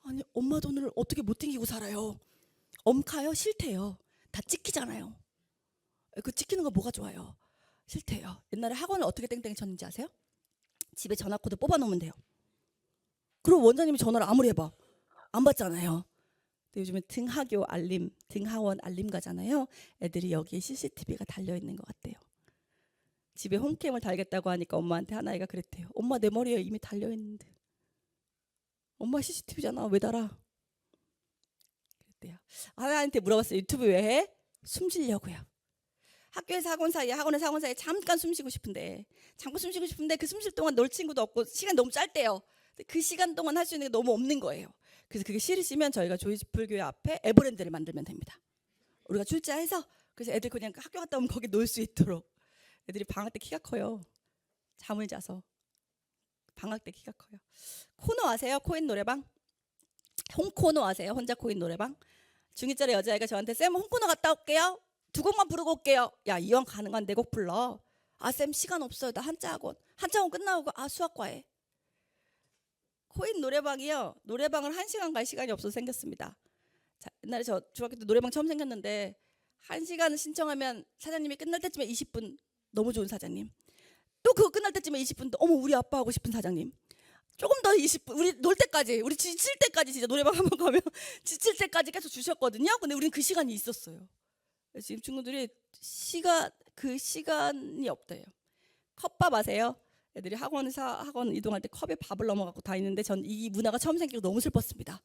아니 엄마 돈을 어떻게 못 띵기고 살아요? 엄카요? 싫대요. 다 찍히잖아요. 그 찍히는 거 뭐가 좋아요? 싫대요. 옛날에 학원을 어떻게 땡땡이 쳤는지 아세요? 집에 전화 코드 뽑아 놓으면 돼요. 그럼 원장님이 전화를 아무리 해봐 안 받잖아요. 근데 요즘은 등하교 알림, 등하원 알림 가잖아요. 애들이 여기에 CCTV가 달려 있는 것 같대요. 집에 홈캠을 달겠다고 하니까 엄마한테 하나이가 그랬대요. 엄마 내 머리에 이미 달려있는데. 엄마 CCTV잖아 왜 달아? 그랬대요. 하나한테 물어봤어요. 유튜브 왜 해? 숨 쉬려고요. 학교에서 학원 사이에 학원에서 학원 사이에 잠깐 숨 쉬고 싶은데 그 숨 쉴 동안 놀 친구도 없고 시간 너무 짧대요. 그 시간 동안 할 수 있는 게 너무 없는 거예요. 그래서 그게 싫으시면 저희가 조이풀교회 앞에 에버랜드를 만들면 됩니다. 우리가 출제해서 그래서 애들 그냥 학교 갔다 오면 거기 놀 수 있도록. 애들이 방학 때 키가 커요. 잠을 자서 방학 때 키가 커요. 코너 아세요? 코인 노래방? 홈코너 아세요? 혼자 코인 노래방? 중2짜리 여자애가 저한테 쌤 홈코너 갔다 올게요. 2곡만 부르고 올게요. 야 이왕 가능한 4곡 불러. 아 쌤 시간 없어요. 나 한자학원 끝나고 아 수학과에. 코인 노래방이요. 노래방을 1시간 갈 시간이 없어서 생겼습니다. 자, 옛날에 저 중학교 때 노래방 처음 생겼는데 1시간 신청하면 사장님이 끝날 때쯤에 20분 너무 좋은 사장님. 또 그거 끝날 때쯤에 20분 더 어머 우리 아빠 하고 싶은 사장님. 조금 더 20분 우리 놀 때까지 우리 지칠 때까지 진짜 노래방 한번 가면 지칠 때까지 계속 주셨거든요. 근데 우린 그 시간이 있었어요. 지금 친구들이 그 시간이 없대요. 컵밥 아세요? 애들이 학원 이동할 때 컵에 밥을 넘어갖고 다니는데 전 이 문화가 처음 생기고 너무 슬펐습니다.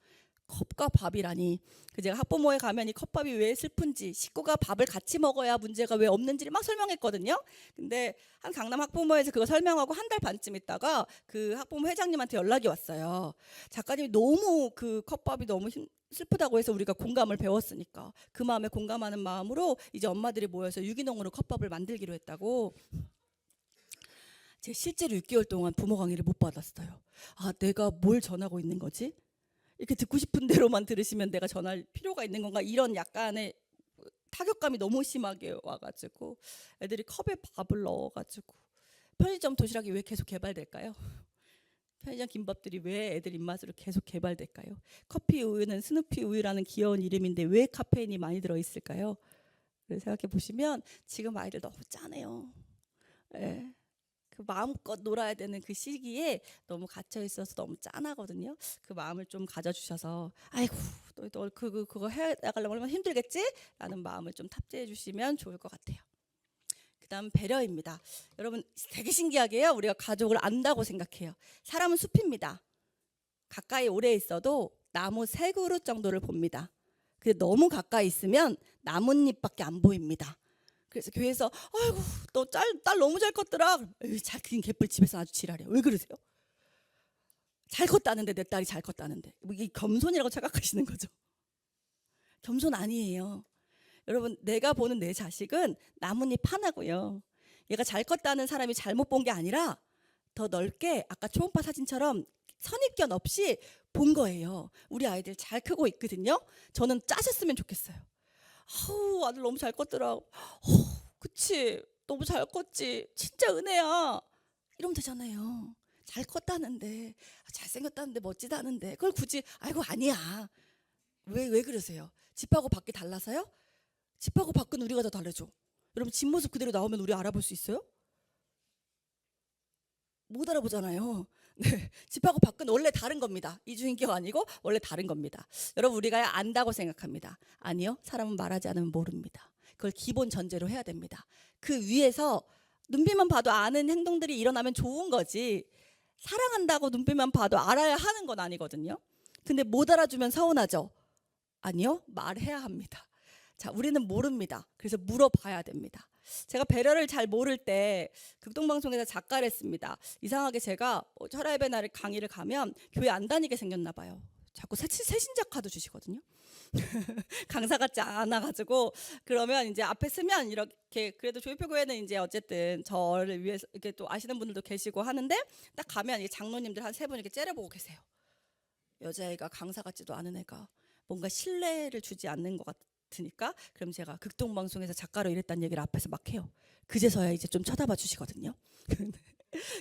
컵과 밥이라니. 그 제가 학부모에 가면 이 컵밥이 왜 슬픈지, 식구가 밥을 같이 먹어야 문제가 왜 없는지를 막 설명했거든요. 근데 한 강남 학부모에서 그거 설명하고 한 달 반쯤 있다가 그 학부모 회장님한테 연락이 왔어요. 작가님이 너무 그 컵밥이 너무 슬프다고 해서 우리가 공감을 배웠으니까 그 마음에 공감하는 마음으로 이제 엄마들이 모여서 유기농으로 컵밥을 만들기로 했다고. 제가 실제로 6개월 동안 부모 강의를 못 받았어요. 아 내가 뭘 전하고 있는 거지? 이렇게 듣고 싶은 대로만 들으시면 내가 전할 필요가 있는 건가, 이런 약간의 타격감이 너무 심하게 와가지고 애들이 컵에 밥을 넣어가지고. 편의점 도시락이 왜 계속 개발될까요? 편의점 김밥들이 왜 애들 입맛으로 계속 개발될까요? 커피 우유는 스누피 우유라는 귀여운 이름인데 왜 카페인이 많이 들어있을까요? 생각해 보시면 지금 아이들 너무 짠해요. 예. 그 마음껏 놀아야 되는 그 시기에 너무 갇혀 있어서 너무 짠하거든요. 그 마음을 좀 가져주셔서 아이고 너 그거 해 나가려면 얼마나 힘들겠지? 라는 마음을 좀 탑재해 주시면 좋을 것 같아요. 그다음 배려입니다. 여러분 되게 신기하게요. 우리가 가족을 안다고 생각해요. 사람은 숲입니다. 가까이 오래 있어도 나무 3그루 정도를 봅니다. 근데 너무 가까이 있으면 나뭇잎밖에 안 보입니다. 그래서 교회에서 아이고 너 딸 너무 잘 컸더라. 잘 크긴 개뿔 집에서 아주 지랄해. 왜 그러세요? 잘 컸다는데 내 딸이 잘 컸다는데 뭐 이게 겸손이라고 착각하시는 거죠. 겸손 아니에요. 여러분 내가 보는 내 자식은 나뭇잎 하나고요. 얘가 잘 컸다는 사람이 잘못 본 게 아니라 더 넓게 아까 초음파 사진처럼 선입견 없이 본 거예요. 우리 아이들 잘 크고 있거든요. 저는 짜셨으면 좋겠어요. 아우 아들 너무 잘 컸더라. 그치 너무 잘 컸지. 진짜 은혜야. 이러면 되잖아요. 잘 컸다는데, 잘생겼다는데, 멋지다는데, 그걸 굳이 아이고 아니야. 왜 그러세요? 집하고 밖이 달라서요? 집하고 밖은 우리가 더 다르죠. 여러분 집 모습 그대로 나오면 우리 알아볼 수 있어요? 못 알아보잖아요. 네, 집하고 밖은 원래 다른 겁니다. 이중인격 아니고 원래 다른 겁니다. 여러분 우리가 안다고 생각합니다. 아니요. 사람은 말하지 않으면 모릅니다. 그걸 기본 전제로 해야 됩니다. 그 위에서 눈빛만 봐도 아는 행동들이 일어나면 좋은 거지. 사랑한다고 눈빛만 봐도 알아야 하는 건 아니거든요. 근데 못 알아주면 서운하죠. 아니요. 말해야 합니다. 자, 우리는 모릅니다. 그래서 물어봐야 됩니다. 제가 배려를 잘 모를 때 극동방송에서 작가를 했습니다. 이상하게 제가 철야예배 날 강의를 가면 교회 안 다니게 생겼나 봐요. 자꾸 새신자 카드 주시거든요. 강사 같지 않아가지고 그러면 이제 앞에 쓰면 이렇게 그래도 조이표 교회는 이제 어쨌든 저를 위해서 이렇게 또 아시는 분들도 계시고 하는데 딱 가면 이 장로님들 한 세 분 이렇게 째려보고 계세요. 여자애가 강사 같지도 않은 애가 뭔가 신뢰를 주지 않는 것 같으니까 그럼 제가 극동방송에서 작가로 일했다는 얘기를 앞에서 막 해요. 그제서야 이제 좀 쳐다봐 주시거든요.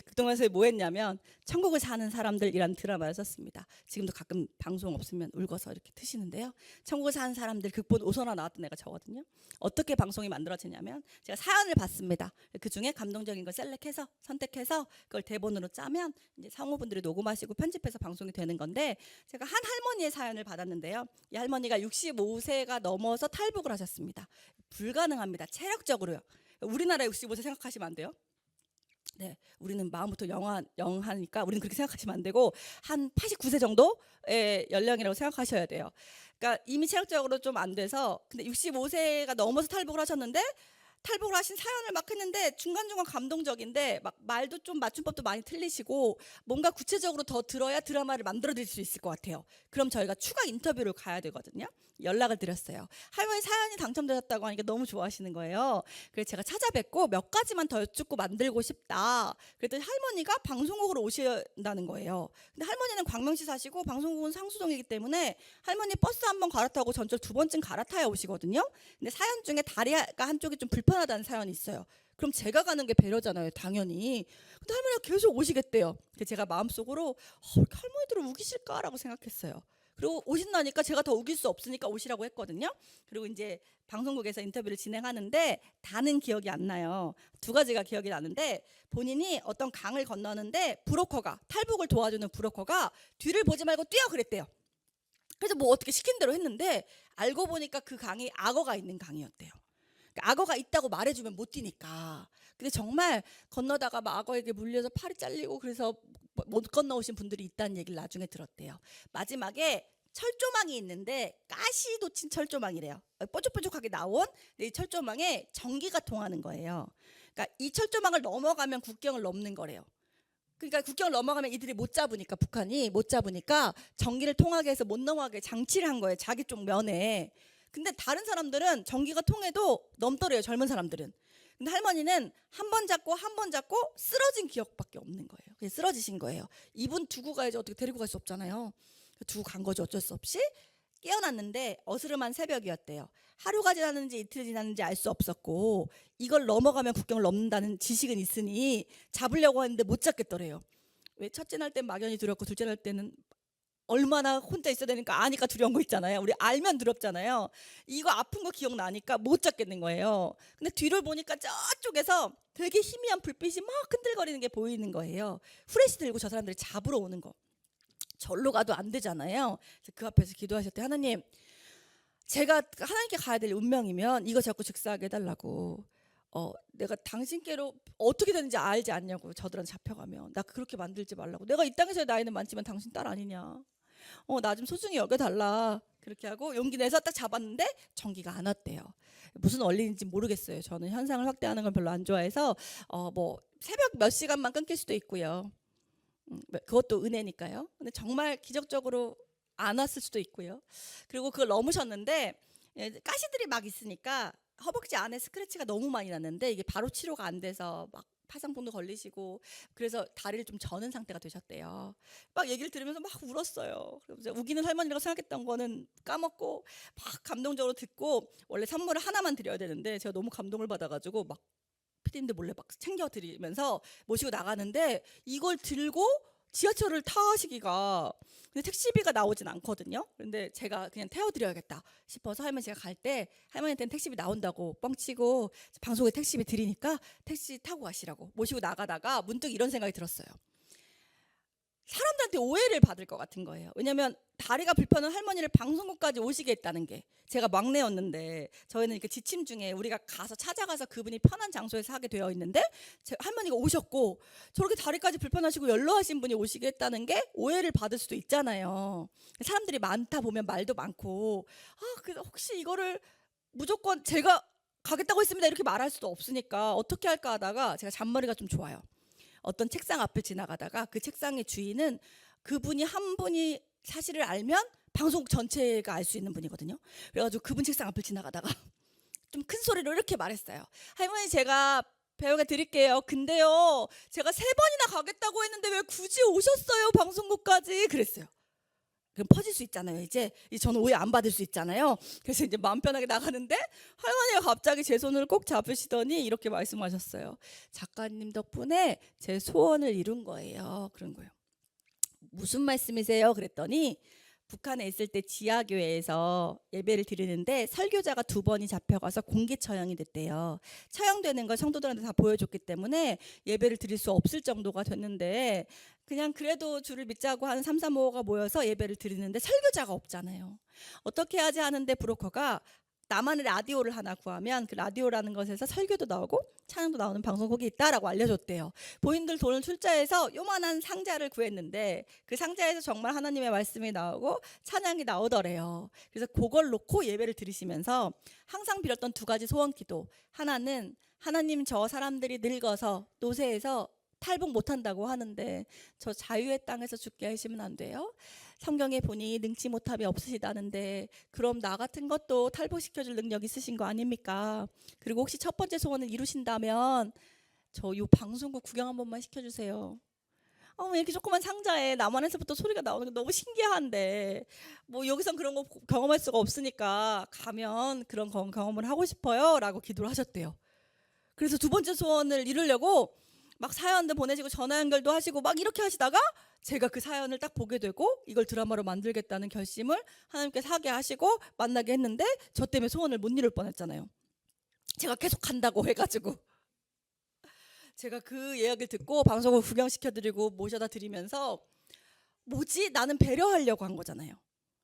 극동방송에 뭐 했냐면 천국을 사는 사람들이라는 드라마를 썼습니다. 지금도 가끔 방송 없으면 울고서 이렇게 트시는데요. 천국을 사는 사람들 극본 오선화 나왔던 애가 저거든요. 어떻게 방송이 만들어지냐면 제가 사연을 받습니다. 그중에 감동적인 걸 셀렉해서 선택해서 그걸 대본으로 짜면 이제 상호분들이 녹음하시고 편집해서 방송이 되는 건데 제가 한 할머니의 사연을 받았는데요. 이 할머니가 65세가 넘어서 탈북을 하셨습니다. 불가능합니다. 체력적으로요. 우리나라 65세 생각하시면 안 돼요. 네, 우리는 마음부터 영하니까 우리는 그렇게 생각하시면 안 되고 한 89세 정도의 연령이라고 생각하셔야 돼요. 그러니까 이미 체력적으로 좀 안 돼서 근데 65세가 넘어서 탈북을 하셨는데 탈북을 하신 사연을 막 했는데 중간중간 감동적인데 막 말도 좀 맞춤법도 많이 틀리시고 뭔가 구체적으로 더 들어야 드라마를 만들어 드릴 수 있을 것 같아요. 그럼 저희가 추가 인터뷰를 가야 되거든요. 연락을 드렸어요. 할머니 사연이 당첨되셨다고 하니까 너무 좋아하시는 거예요. 그래서 제가 찾아뵙고 몇 가지만 더 여쭙고 만들고 싶다. 그랬더니 할머니가 방송국으로 오신다는 거예요. 근데 할머니는 광명시 사시고 방송국은 상수동이기 때문에 할머니 버스 한 번 갈아타고 전철 두 번쯤 갈아타야 오시거든요. 근데 사연 중에 다리가 한쪽이 좀 불편하다는 사연이 있어요. 그럼 제가 가는 게 배려잖아요, 당연히. 근데 할머니가 계속 오시겠대요. 그래서 제가 마음속으로 할머니들은 우기실까라고 생각했어요. 그리고 오신다니까 제가 더 우길 수 없으니까 오시라고 했거든요. 그리고 이제 방송국에서 인터뷰를 진행하는데 다는 기억이 안 나요. 두 가지가 기억이 나는데 본인이 어떤 강을 건너는데 브로커가 탈북을 도와주는 브로커가 뒤를 보지 말고 뛰어 그랬대요. 그래서 뭐 어떻게 시킨 대로 했는데 알고 보니까 그 강이 악어가 있는 강이었대요. 그러니까 악어가 있다고 말해주면 못 뛰니까. 근데 정말 건너다가 막 악어에게 물려서 팔이 잘리고 그래서 못 건너오신 분들이 있다는 얘기를 나중에 들었대요. 마지막에 철조망이 있는데 가시 돋친 철조망이래요. 뾰족뾰족하게 나온 이 철조망에 전기가 통하는 거예요. 그러니까 이 철조망을 넘어가면 국경을 넘는 거래요. 그러니까 국경을 넘어가면 이들이 못 잡으니까 북한이 못 잡으니까 전기를 통하게 해서 못 넘어가게 장치를 한 거예요. 자기 쪽 면에. 근데 다른 사람들은 전기가 통해도 넘더래요. 젊은 사람들은. 근데 할머니는 한 번 잡고 한 번 잡고 쓰러진 기억밖에 없는 거예요. 그냥 쓰러지신 거예요. 이분 두고 가야지 어떻게 데리고 갈 수 없잖아요. 두고 간 거죠. 어쩔 수 없이. 깨어났는데 어스름한 새벽이었대요. 하루가 지났는지 이틀 지났는지 알 수 없었고 이걸 넘어가면 국경을 넘는다는 지식은 있으니 잡으려고 했는데 못 잡겠더래요. 왜 첫째 날 땐 막연히 두렵고 둘째 날 때는 얼마나 혼자 있어야 되니까 아니까 두려운 거 있잖아요. 우리 알면 두렵잖아요. 이거 아픈 거 기억나니까 못 잡겠는 거예요. 근데 뒤를 보니까 저쪽에서 되게 희미한 불빛이 막 흔들거리는 게 보이는 거예요. 후레쉬 들고 저 사람들이 잡으러 오는 거. 절로 가도 안 되잖아요. 그래서 그 앞에서 기도하셨대. 하나님, 제가 하나님께 가야 될 운명이면 이거 자꾸 즉사하게 해달라고. 내가 당신께로 어떻게 되는지 알지 않냐고. 저들한테 잡혀가면 나 그렇게 만들지 말라고. 내가 이 땅에서의 나이는 많지만 당신 딸 아니냐. 나 좀 소중히 여겨달라. 그렇게 하고 용기 내서 딱 잡았는데 전기가 안 왔대요. 무슨 원리인지 모르겠어요. 저는 현상을 확대하는 걸 별로 안 좋아해서 뭐 새벽 몇 시간만 끊길 수도 있고요. 그것도 은혜니까요. 근데 정말 기적적으로 안 왔을 수도 있고요. 그리고 그걸 넘으셨는데 가시들이 막 있으니까 허벅지 안에 스크래치가 너무 많이 났는데 이게 바로 치료가 안 돼서 막 파상풍도 걸리시고 그래서 다리를 좀 저는 상태가 되셨대요. 막 얘기를 들으면서 막 울었어요. 그래서 우기는 할머니라고 생각했던 거는 까먹고 막 감동적으로 듣고 원래 선물을 하나만 드려야 되는데 제가 너무 감동을 받아가지고 막 피디님들 몰래 막 챙겨드리면서 모시고 나가는데 이걸 들고 지하철을 타시기가, 근데 택시비가 나오진 않거든요. 근데 제가 그냥 태워드려야겠다 싶어서 할머니 제가 갈 때 할머니한테는 택시비 나온다고 뻥치고 방송에 택시비 드리니까 택시 타고 가시라고 모시고 나가다가 문득 이런 생각이 들었어요. 사람들한테 오해를 받을 것 같은 거예요. 왜냐하면 다리가 불편한 할머니를 방송국까지 오시게 했다는 게, 제가 막내였는데 저희는 이렇게 지침 중에 우리가 가서 찾아가서 그분이 편한 장소에서 하게 되어 있는데 할머니가 오셨고 저렇게 다리까지 불편하시고 연로하신 분이 오시게 했다는 게 오해를 받을 수도 있잖아요. 사람들이 많다 보면 말도 많고, 그래서 혹시 이거를 무조건 제가 가겠다고 했습니다 이렇게 말할 수도 없으니까 어떻게 할까 하다가, 제가 잔머리가 좀 좋아요. 어떤 책상 앞을 지나가다가 그 책상의 주인은 그분이 한 분이 사실을 알면 방송국 전체가 알 수 있는 분이거든요. 그래가지고 그분 책상 앞을 지나가다가 좀 큰 소리로 이렇게 말했어요. 할머니 제가 배우가 드릴게요. 근데요 제가 3번이나 가겠다고 했는데 왜 굳이 오셨어요 방송국까지, 그랬어요. 그럼 퍼질 수 있잖아요. 이제 저는 오해 안 받을 수 있잖아요. 그래서 이제 마음 편하게 나가는데 할머니가 갑자기 제 손을 꼭 잡으시더니 이렇게 말씀하셨어요. 작가님 덕분에 제 소원을 이룬 거예요. 그런 거예요. 무슨 말씀이세요? 그랬더니 북한에 있을 때 지하교회에서 예배를 드리는데 설교자가 2번이 잡혀가서 공개 처형이 됐대요. 처형되는 걸 성도들한테 다 보여줬기 때문에 예배를 드릴 수 없을 정도가 됐는데, 그냥 그래도 주를 믿자고 하는 3, 4, 5가 모여서 예배를 드리는데 설교자가 없잖아요. 어떻게 하지 하는데 브로커가 나만의 라디오를 하나 구하면 그 라디오라는 것에서 설교도 나오고 찬양도 나오는 방송국이 있다라고 알려줬대요. 본인들 돈을 출자해서 요만한 상자를 구했는데 그 상자에서 정말 하나님의 말씀이 나오고 찬양이 나오더래요. 그래서 그걸 놓고 예배를 드리시면서 항상 빌었던 2가지 소원 기도, 하나는 하나님 저 사람들이 늙어서 노쇠해서 탈북 못한다고 하는데 저 자유의 땅에서 죽게 하시면 안 돼요? 성경에 보니 능치 못함이 없으시다는데 그럼 나 같은 것도 탈북시켜줄 능력 있으신 거 아닙니까? 그리고 혹시 첫 번째 소원을 이루신다면 저 요 방송국 구경 한 번만 시켜주세요. 이렇게 조그만 상자에 남한에서부터 소리가 나오는 게 너무 신기한데 뭐 여기선 그런 거 경험할 수가 없으니까 가면 그런 경험을 하고 싶어요 라고 기도를 하셨대요. 그래서 2번째 소원을 이루려고 막 사연도 보내시고 전화 연결도 하시고 막 이렇게 하시다가 제가 그 사연을 딱 보게 되고 이걸 드라마로 만들겠다는 결심을 하나님께서 하게 하시고 만나게 했는데 저 때문에 소원을 못 이룰 뻔했잖아요. 제가 계속 간다고 해가지고 제가 그 예약을 듣고 방송을 구경시켜드리고 모셔다 드리면서 뭐지? 나는 배려하려고 한 거잖아요.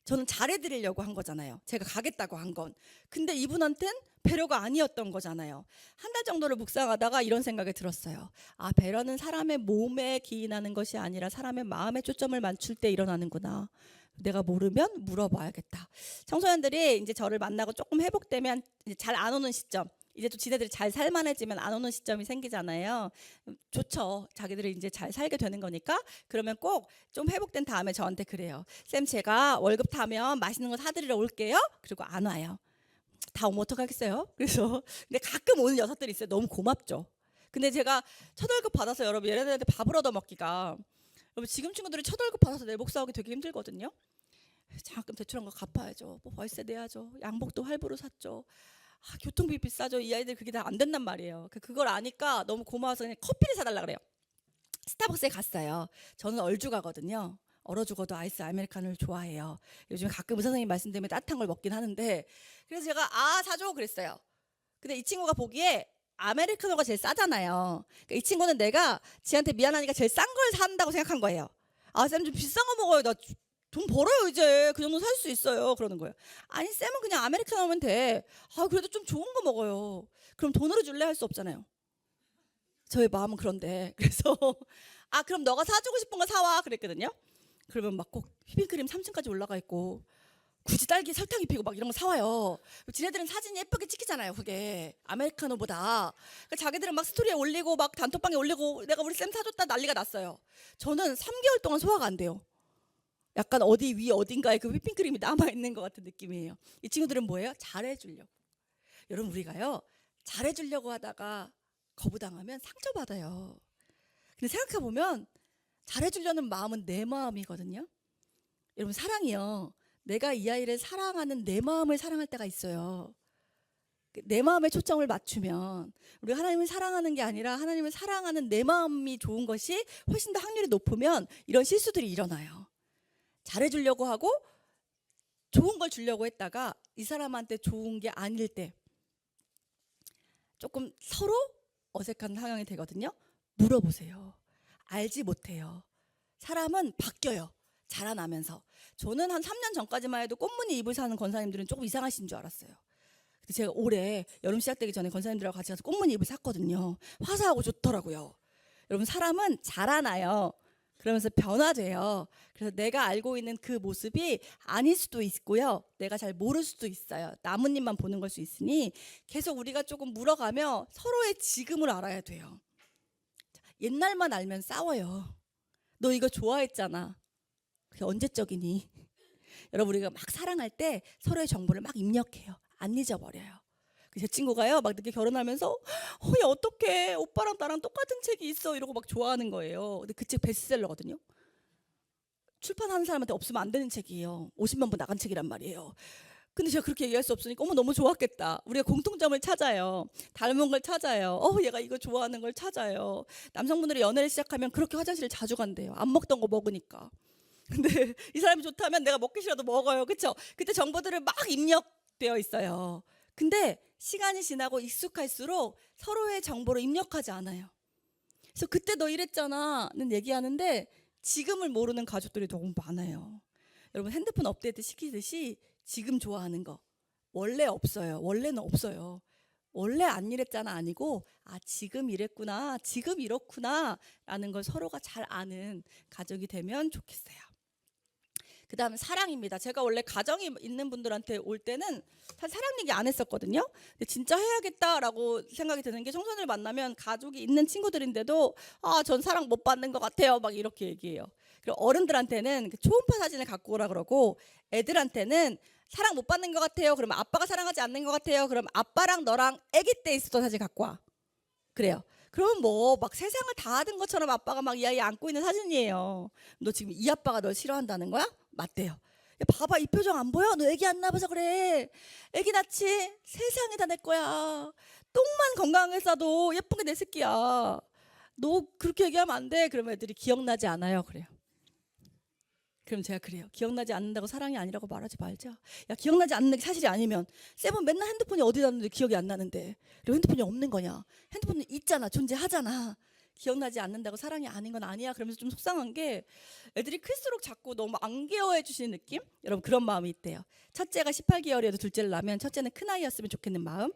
저는 잘해드리려고 한 거잖아요. 제가 가겠다고 한 건. 근데 이분한텐 배려가 아니었던 거잖아요. 한 달 정도를 묵상하다가 이런 생각이 들었어요. 배려는 사람의 몸에 기인하는 것이 아니라 사람의 마음에 초점을 맞출 때 일어나는구나. 내가 모르면 물어봐야겠다. 청소년들이 이제 저를 만나고 조금 회복되면 이제 잘 안 오는 시점, 이제 또 지네들이 잘 살만해지면 안 오는 시점이 생기잖아요. 좋죠. 자기들이 이제 잘 살게 되는 거니까. 그러면 꼭 좀 회복된 다음에 저한테 그래요. 쌤 제가 월급 타면 맛있는 거 사드리러 올게요. 그리고 안 와요. 다 오면 어떡하겠어요? 그래서 근데 가끔 오는 녀석들이 있어요. 너무 고맙죠. 근데 제가 첫 월급 받아서 여러분 얘네들한테 밥을 얻어먹기가, 여러분 지금 친구들이 첫 월급 받아서 내복 사오기 되게 힘들거든요. 잠깐 대출한 거 갚아야죠. 뭐 월세 내야죠. 양복도 할부로 샀죠. 교통비 비싸죠. 이 아이들 그게 다 안 된단 말이에요. 그걸 아니까 너무 고마워서 그냥 커피를 사달라 그래요. 스타벅스에 갔어요. 저는 얼죽하거든요. 얼어 죽어도 아이스 아메리카노를 좋아해요. 요즘 가끔 의사 선생님 말씀 때문에 따뜻한 걸 먹긴 하는데, 그래서 제가 사줘 그랬어요. 근데 이 친구가 보기에 아메리카노가 제일 싸잖아요. 그러니까 이 친구는 내가 지한테 미안하니까 제일 싼 걸 산다고 생각한 거예요. 쌤 좀 비싼 거 먹어요. 나 돈 벌어요 이제. 그 정도 살 수 있어요. 그러는 거예요. 아니 쌤은 그냥 아메리카노면 돼. 그래도 좀 좋은 거 먹어요. 그럼 돈으로 줄래? 할 수 없잖아요. 저의 마음은 그런데. 그래서 그럼 너가 사주고 싶은 거 사와 그랬거든요. 그러면 막 꼭 휘핑크림 3층까지 올라가 있고 굳이 딸기 설탕 입히고 막 이런 거 사와요. 지네들은 사진이 예쁘게 찍히잖아요. 그게 아메리카노보다. 그러니까 자기들은 막 스토리에 올리고 막 단톡방에 올리고 내가 우리 쌤 사줬다 난리가 났어요. 저는 3개월 동안 소화가 안 돼요. 약간 어디 위 어딘가에 그 휘핑크림이 남아있는 것 같은 느낌이에요. 이 친구들은 뭐예요? 잘해주려고. 여러분 우리가요 잘해주려고 하다가 거부당하면 상처받아요. 근데 생각해보면 잘해주려는 마음은 내 마음이거든요. 여러분 사랑이요, 내가 이 아이를 사랑하는 내 마음을 사랑할 때가 있어요. 내 마음에 초점을 맞추면 우리가 하나님을 사랑하는 게 아니라 하나님을 사랑하는 내 마음이 좋은 것이 훨씬 더 확률이 높으면 이런 실수들이 일어나요. 잘해주려고 하고 좋은 걸 주려고 했다가 이 사람한테 좋은 게 아닐 때 조금 서로 어색한 상황이 되거든요. 물어보세요. 알지 못해요. 사람은 바뀌어요. 자라나면서. 저는 한 3년 전까지만 해도 꽃무늬 입을 사는 권사님들은 조금 이상하신 줄 알았어요. 근데 제가 올해 여름 시작되기 전에 권사님들하고 같이 가서 꽃무늬 입을 샀거든요. 화사하고 좋더라고요. 여러분, 사람은 자라나요. 그러면서 변화돼요. 그래서 내가 알고 있는 그 모습이 아닐 수도 있고요. 내가 잘 모를 수도 있어요. 나뭇잎만 보는 걸 수 있으니 계속 우리가 조금 물어가며 서로의 지금을 알아야 돼요. 옛날만 알면 싸워요. 너 이거 좋아했잖아. 그게 언제적이니? 여러분, 우리가 막 사랑할 때 서로의 정보를 막 입력해요. 안 잊어버려요. 제 친구가요, 막 늦게 결혼하면서 야, 어떡해, 오빠랑 나랑 똑같은 책이 있어 이러고 막 좋아하는 거예요. 근데 그 책 베스트셀러거든요. 출판하는 사람한테 없으면 안 되는 책이에요. 50만 부 나간 책이란 말이에요. 근데 제가 그렇게 얘기할 수 없으니까 어머 너무 좋았겠다. 우리가 공통점을 찾아요. 닮은 걸 찾아요. 얘가 이거 좋아하는 걸 찾아요. 남성분들이 연애를 시작하면 그렇게 화장실을 자주 간대요. 안 먹던 거 먹으니까. 근데 이 사람이 좋다면 내가 먹기 싫어도 먹어요. 그렇죠? 그때 정보들을 막 입력되어 있어요. 근데 시간이 지나고 익숙할수록 서로의 정보를 입력하지 않아요. 그래서 그때 너 이랬잖아는 얘기하는데 지금을 모르는 가족들이 너무 많아요. 여러분, 핸드폰 업데이트 시키듯이 지금 좋아하는 거 원래 없어요. 원래는 없어요. 원래 안 이랬잖아 아니고 지금 이랬구나, 지금 이렇구나 라는 걸 서로가 잘 아는 가족이 되면 좋겠어요. 그 다음에 사랑입니다. 제가 원래 가정이 있는 분들한테 올 때는 사실 사랑 얘기 안 했었거든요. 근데 진짜 해야겠다라고 생각이 드는 게, 청소년을 만나면 가족이 있는 친구들인데도 전 사랑 못 받는 것 같아요 막 이렇게 얘기해요. 그리고 어른들한테는 초음파 사진을 갖고 오라 그러고, 애들한테는 사랑 못 받는 것 같아요 그러면 아빠가 사랑하지 않는 것 같아요 그럼 아빠랑 너랑 아기 때 있었던 사진 갖고 와 그래요. 그러면 뭐 막 세상을 다 하던 것처럼 아빠가 막 이 아이 안고 있는 사진이에요. 너 지금 이 아빠가 널 싫어한다는 거야? 맞대요. 야, 봐봐, 이 표정 안 보여? 너 애기 안 낳아서 그래. 애기 낳지? 세상이 다 내 거야. 똥만 건강하게 싸도 예쁜 게 내 새끼야. 너 그렇게 얘기하면 안 돼. 그러면 애들이 기억나지 않아요 그래요. 그럼 제가 그래요. 기억나지 않는다고 사랑이 아니라고 말하지 말자. 야, 기억나지 않는 게 사실이 아니면 세븐 맨날 핸드폰이 어디 놨는데 기억이 안 나는데 그리고 핸드폰이 없는 거냐? 핸드폰은 있잖아, 존재하잖아. 기억나지 않는다고 사랑이 아닌 건 아니야. 그러면서 좀 속상한 게, 애들이 클수록 자꾸 너무 안 케어해 주시는 느낌? 여러분, 그런 마음이 있대요. 첫째가 18개월이어도 둘째를 낳으면 첫째는 큰 아이였으면 좋겠는 마음.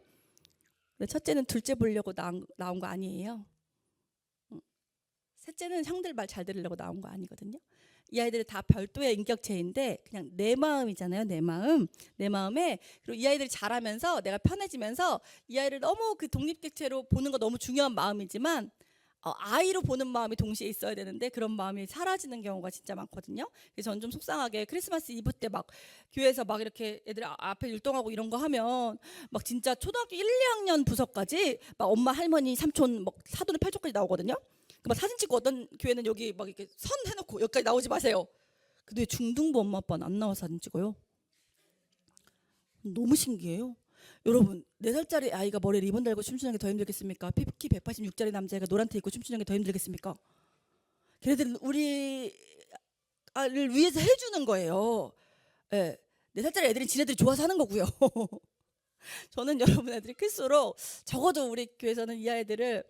근데 첫째는 둘째 보려고 나온 거 아니에요. 셋째는 형들 말 잘 들으려고 나온 거 아니거든요. 이 아이들은 다 별도의 인격체인데 그냥 내 마음이잖아요. 내 마음. 내 마음에, 그리고 이 아이들이 자라면서 내가 편해지면서 이 아이를 너무 그 독립객체로 보는 거 너무 중요한 마음이지만 아이로 보는 마음이 동시에 있어야 되는데 그런 마음이 사라지는 경우가 진짜 많거든요. 그래서 저는 좀 속상하게 크리스마스 이브 때 막 교회에서 막 이렇게 애들 앞에 율동하고 이런 거 하면 막 진짜 초등학교 1, 2학년 부서까지 막 엄마, 할머니, 삼촌, 막 사돈의 팔촌까지 나오거든요. 막 사진 찍고 어떤 교회는 여기 막 이렇게 선 해놓고 여기까지 나오지 마세요. 근데 왜 중등부 엄마 아빠는 안 나와 사진 찍어요? 너무 신기해요. 여러분, 4살짜리 아이가 머리에 리본 달고 춤추는 게 더 힘들겠습니까? 키 186짜리 남자애가 노란 티 입고 춤추는 게 더 힘들겠습니까? 걔네들은 우리 아를 위해서 해주는 거예요. 예. 4살짜리 애들은 지네들이 좋아서 하는 거고요. 저는 여러분, 애들이 클수록 적어도 우리 교회에서는 이 아이들을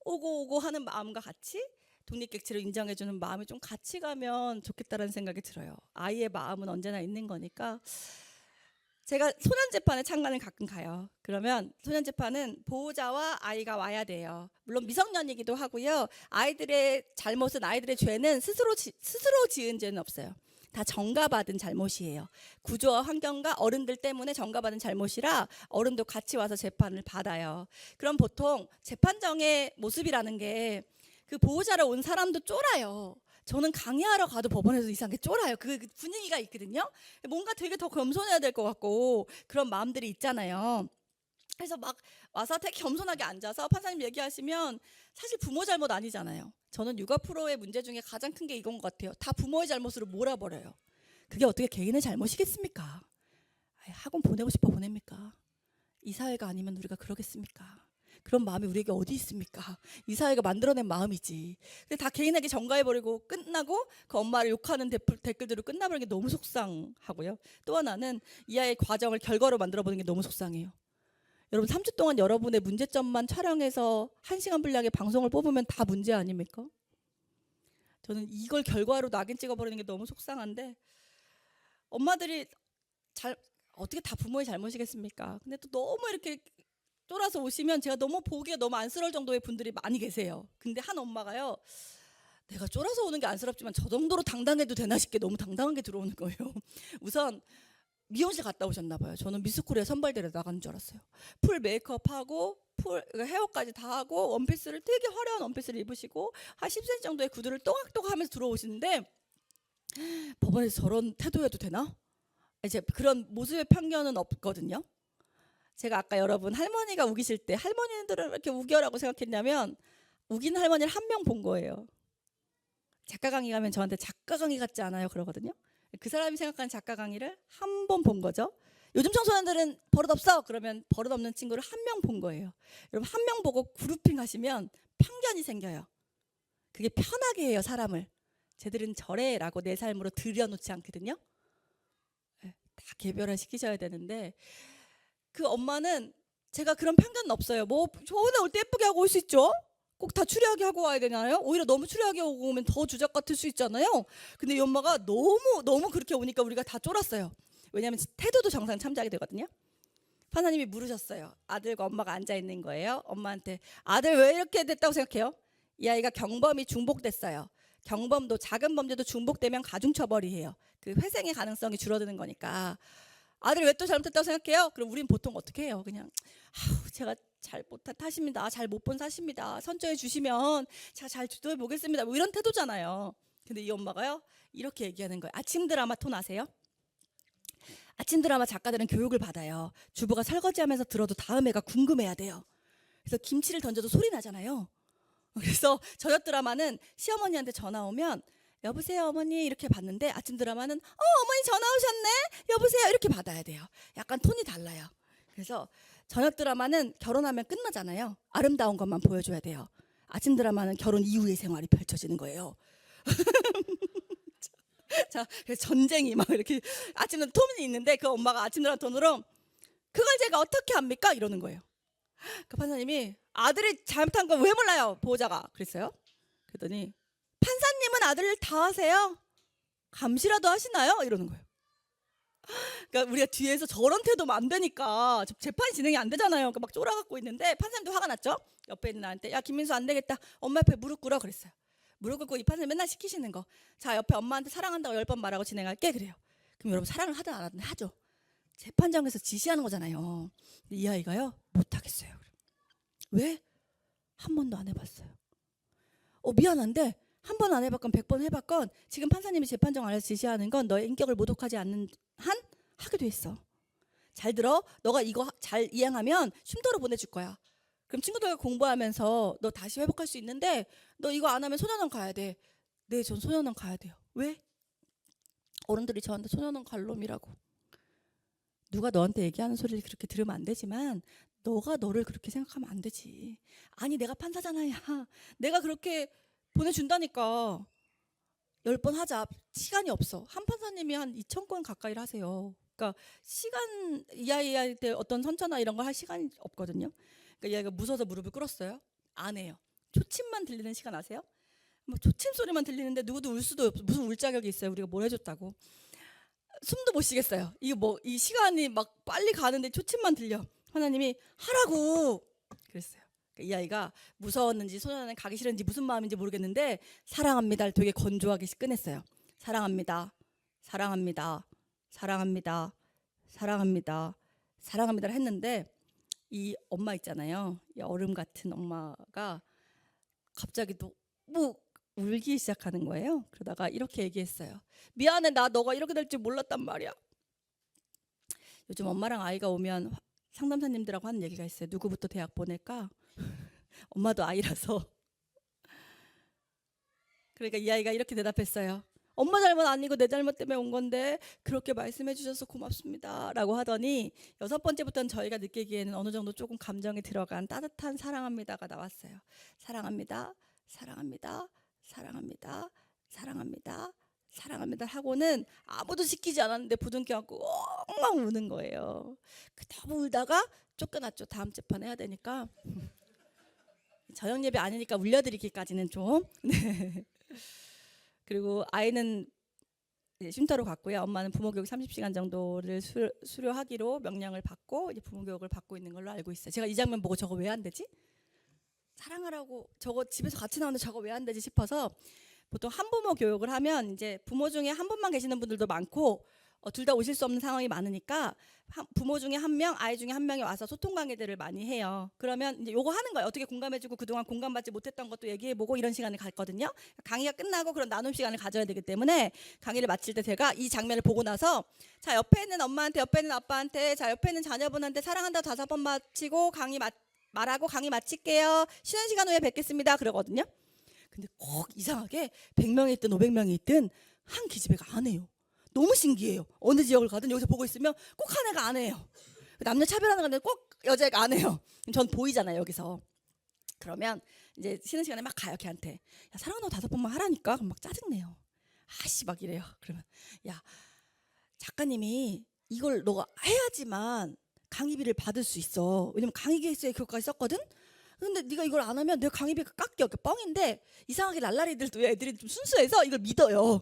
오고 하는 마음과 같이 독립객체로 인정해주는 마음이 좀 같이 가면 좋겠다는 생각이 들어요. 아이의 마음은 언제나 있는 거니까. 제가 소년재판에 참관을 가끔 가요. 그러면 소년재판은 보호자와 아이가 와야 돼요. 물론 미성년이기도 하고요. 아이들의 잘못은, 아이들의 죄는 스스로 지은 죄는 없어요. 다 전가받은 잘못이에요. 구조와 환경과 어른들 때문에 전가받은 잘못이라 어른도 같이 와서 재판을 받아요. 그럼 보통 재판정의 모습이라는 게 그 보호자로 온 사람도 쫄아요. 저는 강의하러 가도 법원에서 이상하게 쫄아요. 그 분위기가 있거든요. 뭔가 되게 더 겸손해야 될 것 같고 그런 마음들이 있잖아요. 그래서 막 와서 되게 겸손하게 앉아서 판사님 얘기하시면 사실 부모 잘못 아니잖아요. 저는 육아 프로의 문제 중에 가장 큰 게 이건 것 같아요. 다 부모의 잘못으로 몰아버려요. 그게 어떻게 개인의 잘못이겠습니까? 학원 보내고 싶어 보냅니까? 이 사회가 아니면 우리가 그러겠습니까? 그런 마음이 우리에게 어디 있습니까? 이 사회가 만들어낸 마음이지. 근데 다 개인에게 전가해버리고 끝나고 그 엄마를 욕하는 댓글들로 끝나버리는 게 너무 속상하고요. 또 하나는 이 아이의 과정을 결과로 만들어보는 게 너무 속상해요. 여러분 3주 동안 여러분의 문제점만 촬영해서 1시간 분량의 방송을 뽑으면 다 문제 아닙니까? 저는 이걸 결과로 낙인 찍어버리는 게 너무 속상한데, 엄마들이 어떻게 다 부모의 잘못이겠습니까? 근데 또 너무 이렇게 쫄아서 오시면 제가 너무 보기에 너무 안쓰러울 정도의 분들이 많이 계세요. 근데 한 엄마가요, 내가 쫄아서 오는 게 안쓰럽지만 저 정도로 당당해도 되나 싶게 너무 당당한 게 들어오는 거예요. 우선 미용실 갔다 오셨나 봐요. 저는 미스코리아 선발대회 나가는 줄 알았어요. 풀 메이크업하고 풀 헤어까지 다 하고 원피스를 되게 화려한 원피스를 입으시고 한 10cm 정도의 구두를 또각또각 하면서 들어오시는데, 법원에서 저런 태도여도 되나? 이제 그런 모습의 편견은 없거든요. 제가 아까 여러분 할머니가 우기실 때 할머니들은 왜 이렇게 우겨라고 생각했냐면, 우긴 할머니를 한 명 본 거예요. 작가 강의 가면 저한테 작가 강의 같지 않아요? 그러거든요. 그 사람이 생각하는 작가 강의를 한 번 본 거죠. 요즘 청소년들은 버릇없어 그러면 버릇없는 친구를 한 명 본 거예요. 여러분 한 명 보고 그룹핑 하시면 편견이 생겨요. 그게 편하게 해요 사람을. 쟤들은 저래라고 내 삶으로 들여놓지 않거든요. 다 개별화 시키셔야 되는데, 그 엄마는 제가 그런 편견은 없어요. 뭐 좋은 애 올 때 예쁘게 하고 올 수 있죠. 꼭 다 추리하게 하고 와야 되나요? 오히려 너무 추리하게 오고 오면 더 주작 같을 수 있잖아요. 근데 이 엄마가 너무 그렇게 오니까 우리가 다 쫄았어요. 왜냐하면 태도도 정상 참작이 되거든요. 판사님이 물으셨어요. 아들과 엄마가 앉아 있는 거예요. 엄마한테 아들 왜 이렇게 됐다고 생각해요? 이 아이가 경범이 중복됐어요. 경범도 작은 범죄도 중복되면 가중처벌이에요. 그 회생의 가능성이 줄어드는 거니까. 아들 왜 또 잘못했다고 생각해요? 그럼 우린 보통 어떻게 해요? 그냥 제가 잘 못한 탓입니다. 잘 못 본 사실입니다. 선처해 주시면 제가 잘 주도해 보겠습니다. 뭐 이런 태도잖아요. 근데 이 엄마가요 이렇게 얘기하는 거예요. 아침 드라마 톤 아세요? 아침 드라마 작가들은 교육을 받아요. 주부가 설거지하면서 들어도 다음 애가 궁금해야 돼요. 그래서 김치를 던져도 소리 나잖아요. 그래서 저녁 드라마는 시어머니한테 전화 오면 여보세요 어머니 이렇게 받는데, 아침 드라마는 어머니 전화 오셨네 여보세요 이렇게 받아야 돼요. 약간 톤이 달라요. 그래서 저녁 드라마는 결혼하면 끝나잖아요. 아름다운 것만 보여줘야 돼요. 아침 드라마는 결혼 이후의 생활이 펼쳐지는 거예요. 자, 그래서 전쟁이 막 이렇게 아침 드라마 톤이 있는데, 그 엄마가 아침 드라마 톤으로 그걸 제가 어떻게 합니까? 이러는 거예요. 그 판사님이 아들이 잘못한 건 왜 몰라요? 보호자가 그랬어요. 그랬더니 판사님은 아들 다 하세요? 감시라도 하시나요? 이러는 거예요. 그러니까 우리가 뒤에서 저런 태도면 안 되니까 재판이 진행이 안 되잖아요. 그러니까 막 쫄아갖고 있는데 판사님도 화가 났죠. 옆에 있는 나한테 야 김민수 안 되겠다. 엄마 옆에 무릎 꿇어 그랬어요. 무릎 꿇고 이 판사님 맨날 시키시는 거. 자 옆에 엄마한테 사랑한다고 10번 말하고 진행할게 그래요. 그럼 여러분 사랑을 하든 안 하든 하죠. 재판장에서 지시하는 거잖아요. 근데 이 아이가요 못하겠어요. 왜? 한 번도 안 해봤어요. 미안한데 한 번 안 해봤건 100번 해봤건 지금 판사님이 재판정 안에서 지시하는 건 너의 인격을 모독하지 않는 한 하게 돼 있어. 잘 들어. 너가 이거 잘 이행하면 쉼터로 보내줄 거야. 그럼 친구들과 공부하면서 너 다시 회복할 수 있는데 너 이거 안 하면 소년원 가야 돼. 네, 전 소년원 가야 돼요. 왜? 어른들이 저한테 소년원 갈 놈이라고. 누가 너한테 얘기하는 소리를 그렇게 들으면 안 되지만 너가 너를 그렇게 생각하면 안 되지. 아니 내가 판사잖아. 야. 내가 그렇게 보내준다니까. 10번 하자. 시간이 없어. 한 판사님이 한 2,000건 가까이를 하세요. 그러니까 시간 이 아이한테 어떤 선처나 이런 걸 할 시간이 없거든요. 그러니까 이 아이가 무서워서 무릎을 꿇었어요. 안 해요. 초침만 들리는 시간 아세요? 뭐 초침 소리만 들리는데 누구도 울 수도 없어. 무슨 울 자격이 있어요. 우리가 뭘 해줬다고. 숨도 못 쉬겠어요. 이거 뭐 이 시간이 막 빨리 가는데 초침만 들려. 하나님이 하라고 그랬어요. 이 아이가 무서웠는지 소년원에 가기 싫은지 무슨 마음인지 모르겠는데 사랑합니다를 되게 건조하게 꺼냈어요. 사랑합니다. 사랑합니다. 사랑합니다. 사랑합니다. 사랑합니다를 했는데 이 엄마 있잖아요. 이 얼음 같은 엄마가 갑자기 너무 울기 시작하는 거예요. 그러다가 이렇게 얘기했어요. 미안해 나 너가 이렇게 될 줄 몰랐단 말이야. 요즘 엄마랑 아이가 오면 상담사님들하고 하는 얘기가 있어요. 누구부터 대학 보낼까? 엄마도 아이라서. 그러니까 이 아이가 이렇게 대답했어요. 엄마 잘못 아니고 내 잘못 때문에 온 건데 그렇게 말씀해 주셔서 고맙습니다 라고 하더니 6번째부터는 저희가 느끼기에는 어느 정도 조금 감정이 들어간 따뜻한 사랑합니다가 나왔어요. 사랑합니다, 사랑합니다, 사랑합니다, 사랑합니다, 사랑합니다 하고는 아무도 시키지 않았는데 부둥켜 안고 엉엉 우는 거예요. 너무 울다가 쫓겨났죠. 다음 재판 해야 되니까. 저녁 예배 아니니까 울려드리기까지는 좀. 네. 그리고 아이는 쉼터로 갔고요. 엄마는 부모교육 30시간 정도를 수료하기로 명령을 받고 이제 부모교육을 받고 있는 걸로 알고 있어요. 제가 이 장면 보고 저거 왜 안 되지? 사랑하라고 저거 집에서 같이 나오는데 저거 왜 안 되지 싶어서 보통 한부모 교육을 하면 이제 부모 중에 한 분만 계시는 분들도 많고 둘 다 오실 수 없는 상황이 많으니까 부모 중에 한 명, 아이 중에 한 명이 와서 소통 강의들을 많이 해요. 그러면 이제 요거 하는 거예요. 어떻게 공감해주고 그동안 공감받지 못했던 것도 얘기해보고 이런 시간을 갖거든요. 강의가 끝나고 그런 나눔 시간을 가져야 되기 때문에 강의를 마칠 때 제가 이 장면을 보고 나서 자 옆에 있는 엄마한테, 옆에 있는 아빠한테, 자 옆에 있는 자녀분한테 사랑한다고 5번 마치고 말하고 강의 마칠게요. 쉬는 시간 후에 뵙겠습니다. 그러거든요. 근데 꼭 이상하게 100명이 있든 500명이 있든 한 기집애가 안 해요. 너무 신기해요. 어느 지역을 가든 여기서 보고 있으면 꼭 한 애가 안 해요. 남녀 차별하는 건데 꼭 여자애가 안 해요. 전 보이잖아요 여기서. 그러면 이제 쉬는 시간에 막 가요 걔한테. 야 사랑한다고 5번만 하라니까. 그럼 막 짜증내요. 아씨 막 이래요. 그러면 야 작가님이 이걸 너가 해야지만 강의비를 받을 수 있어. 왜냐면 강의 계획서에 그것까지 썼거든. 근데 네가 이걸 안 하면 내가 강의비가 깎여. 뻥인데 이상하게 랄라리들도 애들이 좀 순수해서 이걸 믿어요.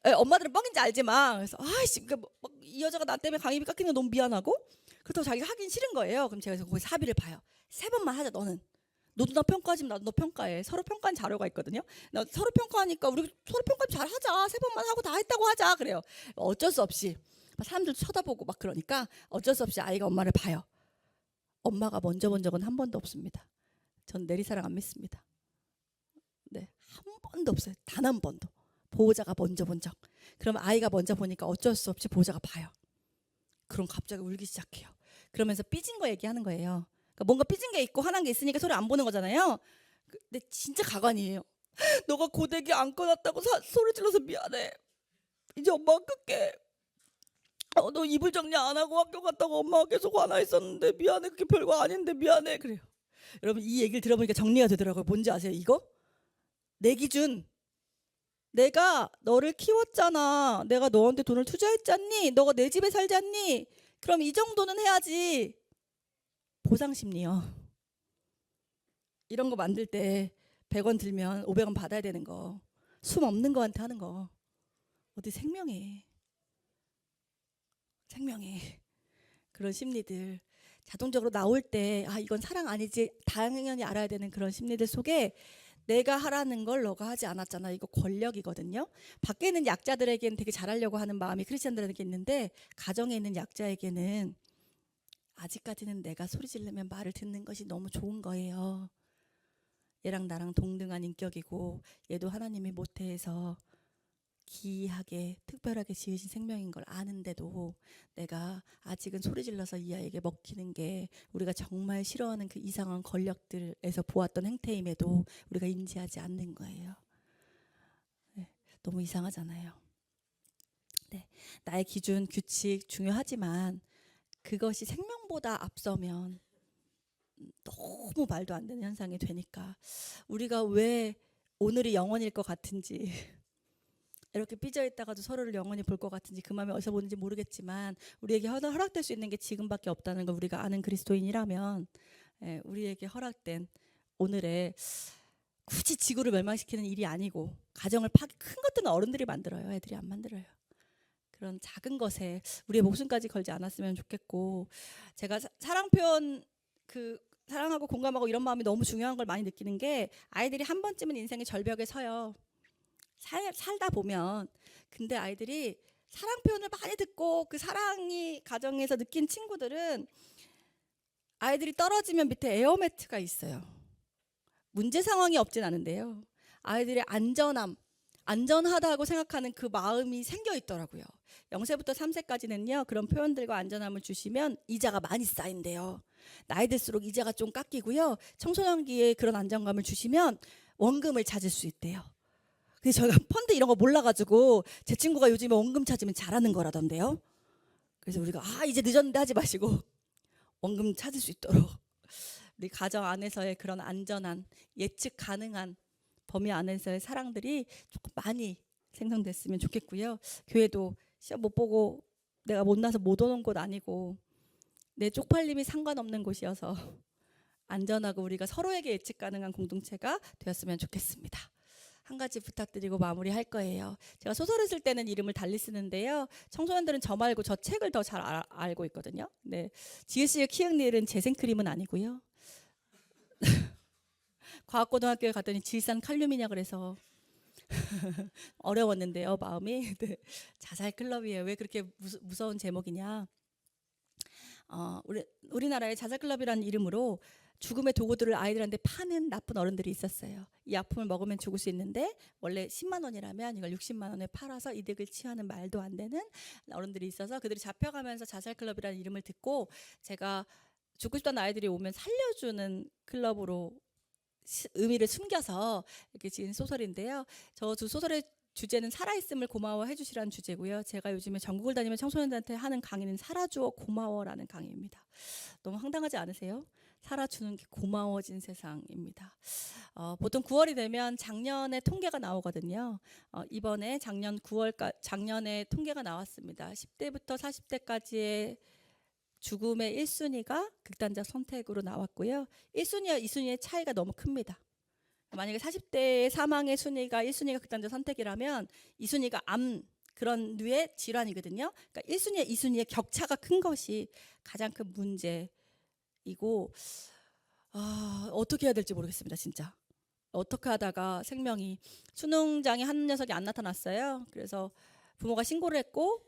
엄마들은 뻥인지 알지만 그래서 아이씨 이 여자가 나 때문에 강의비 깎이는 거 너무 미안하고 그렇다고 자기가 하긴 싫은 거예요. 그럼 제가 거기서 합의를 봐요. 3번만 하자 너는. 너도 나 평가하지만 나도 너 평가해. 서로 평가하는 자료가 있거든요. 나 서로 평가하니까 우리 서로 평가 잘 하자. 3번만 하고 다 했다고 하자. 그래요. 어쩔 수 없이 사람들도 쳐다보고 막 그러니까 어쩔 수 없이 아이가 엄마를 봐요. 엄마가 먼저 본 적은 한 번도 없습니다. 전 내리사랑 안 믿습니다. 네, 한 번도 없어요. 단 한 번도. 보호자가 먼저 본 적. 그러면 아이가 먼저 보니까 어쩔 수 없이 보호자가 봐요. 그럼 갑자기 울기 시작해요. 그러면서 삐진 거 얘기하는 거예요. 그러니까 뭔가 삐진 게 있고 화난 게 있으니까 소리 안 보는 거잖아요. 근데 진짜 가관이에요. 너가 고데기 안 꺼놨다고 소리 질러서 미안해. 이제 엄마가 끌게. 너 이불 정리 안 하고 학교 갔다고 엄마가 계속 화나 있었는데 미안해. 그게 별거 아닌데 미안해. 그래요. 여러분 이 얘기를 들어보니까 정리가 되더라고요. 뭔지 아세요 이거? 내 기준. 내가 너를 키웠잖아. 내가 너한테 돈을 투자했잖니. 너가 내 집에 살잖니. 그럼 이 정도는 해야지. 보상심리요. 이런 거 만들 때 100원 들면 500원 받아야 되는 거. 숨 없는 거한테 하는 거. 어디 생명해. 그런 심리들 자동적으로 나올 때 이건 사랑 아니지 당연히 알아야 되는 그런 심리들 속에 내가 하라는 걸 너가 하지 않았잖아. 이거 권력이거든요. 밖에 있는 약자들에게는 되게 잘하려고 하는 마음이 크리스천들에게 있는데 가정에 있는 약자에게는 아직까지는 내가 소리 지르면 말을 듣는 것이 너무 좋은 거예요. 얘랑 나랑 동등한 인격이고 얘도 하나님이 모태에서 기이하게 특별하게 지으신 생명인 걸 아는데도 내가 아직은 소리 질러서 이 아이에게 먹히는 게 우리가 정말 싫어하는 그 이상한 권력들에서 보았던 행태임에도 우리가 인지하지 않는 거예요. 네, 너무 이상하잖아요. 네, 나의 기준, 규칙 중요하지만 그것이 생명보다 앞서면 너무 말도 안 되는 현상이 되니까 우리가 왜 오늘이 영원일 것 같은지 이렇게 삐져 있다가도 서로를 영원히 볼 것 같은지 그 마음이 어디서 보는지 모르겠지만 우리에게 허락될 수 있는 게 지금밖에 없다는 걸 우리가 아는 그리스도인이라면 우리에게 허락된 오늘의 굳이 지구를 멸망시키는 일이 아니고 가정을 큰 것들은 어른들이 만들어요. 애들이 안 만들어요. 그런 작은 것에 우리의 목숨까지 걸지 않았으면 좋겠고 제가 사랑 표현 사랑하고 공감하고 이런 마음이 너무 중요한 걸 많이 느끼는 게 아이들이 한 번쯤은 인생의 절벽에 서요. 살다 보면 근데 아이들이 사랑 표현을 많이 듣고 그 사랑이 가정에서 느낀 친구들은 아이들이 떨어지면 밑에 에어매트가 있어요. 문제 상황이 없진 않은데요. 아이들의 안전하다고 생각하는 그 마음이 생겨 있더라고요. 0세부터 3세까지는요. 그런 표현들과 안전함을 주시면 이자가 많이 쌓인대요. 나이 들수록 이자가 좀 깎이고요. 청소년기에 그런 안정감을 주시면 원금을 찾을 수 있대요. 근데 저희가 펀드 이런 거 몰라가지고 제 친구가 요즘에 원금 찾으면 잘하는 거라던데요. 그래서 우리가 이제 늦었는데 하지 마시고 원금 찾을 수 있도록 우리 가정 안에서의 그런 안전한 예측 가능한 범위 안에서의 사랑들이 조금 많이 생성됐으면 좋겠고요. 교회도 시험 못 보고 내가 못나서 못 오는 곳 아니고 내 쪽팔림이 상관없는 곳이어서 안전하고 우리가 서로에게 예측 가능한 공동체가 되었으면 좋겠습니다. 한 가지 부탁드리고 마무리할 거예요. 제가 소설을 쓸 때는 이름을 달리 쓰는데요. 청소년들은 저 말고 저 책을 더 잘 알고 있거든요. 네, GS의 키읔리을은 재생크림은 아니고요. 과학고등학교에 갔더니 질산 칼륨이냐 그래서 어려웠는데요, 마음이. 네, 자살 클럽이에요. 왜 그렇게 무서운 제목이냐? 우리나라에 자살 클럽이라는 이름으로 죽음의 도구들을 아이들한테 파는 나쁜 어른들이 있었어요. 이 아픔을 먹으면 죽을 수 있는데 원래 10만 원이라면 이걸 60만 원에 팔아서 이득을 취하는 말도 안 되는 어른들이 있어서 그들이 잡혀가면서 자살 클럽이라는 이름을 듣고 제가 죽고 싶다는 아이들이 오면 살려주는 클럽으로 의미를 숨겨서 이렇게 지은 소설인데요. 저 두 소설의 주제는 살아있음을 고마워해 주시라는 주제고요. 제가 요즘에 전국을 다니며 청소년들한테 하는 강의는 살아주어 고마워라는 강의입니다. 너무 황당하지 않으세요? 살아주는 게 고마워진 세상입니다. 보통 9월이 되면 작년에 통계가 나오거든요. 이번에 작년에 통계가 나왔습니다. 10대부터 40대까지의 죽음의 1순위가 극단적 선택으로 나왔고요. 1순위와 2순위의 차이가 너무 큽니다. 만약에 40대의 사망의 순위가 1순위가 극단적 선택이라면 2순위가 암 그런 류의 질환이거든요. 그러니까 1순위와 2순위의 격차가 큰 것이 가장 큰 문제이고 어떻게 해야 될지 모르겠습니다. 진짜. 어떻게 하다가 생명이 수능장에 한 녀석이 안 나타났어요. 그래서 부모가 신고를 했고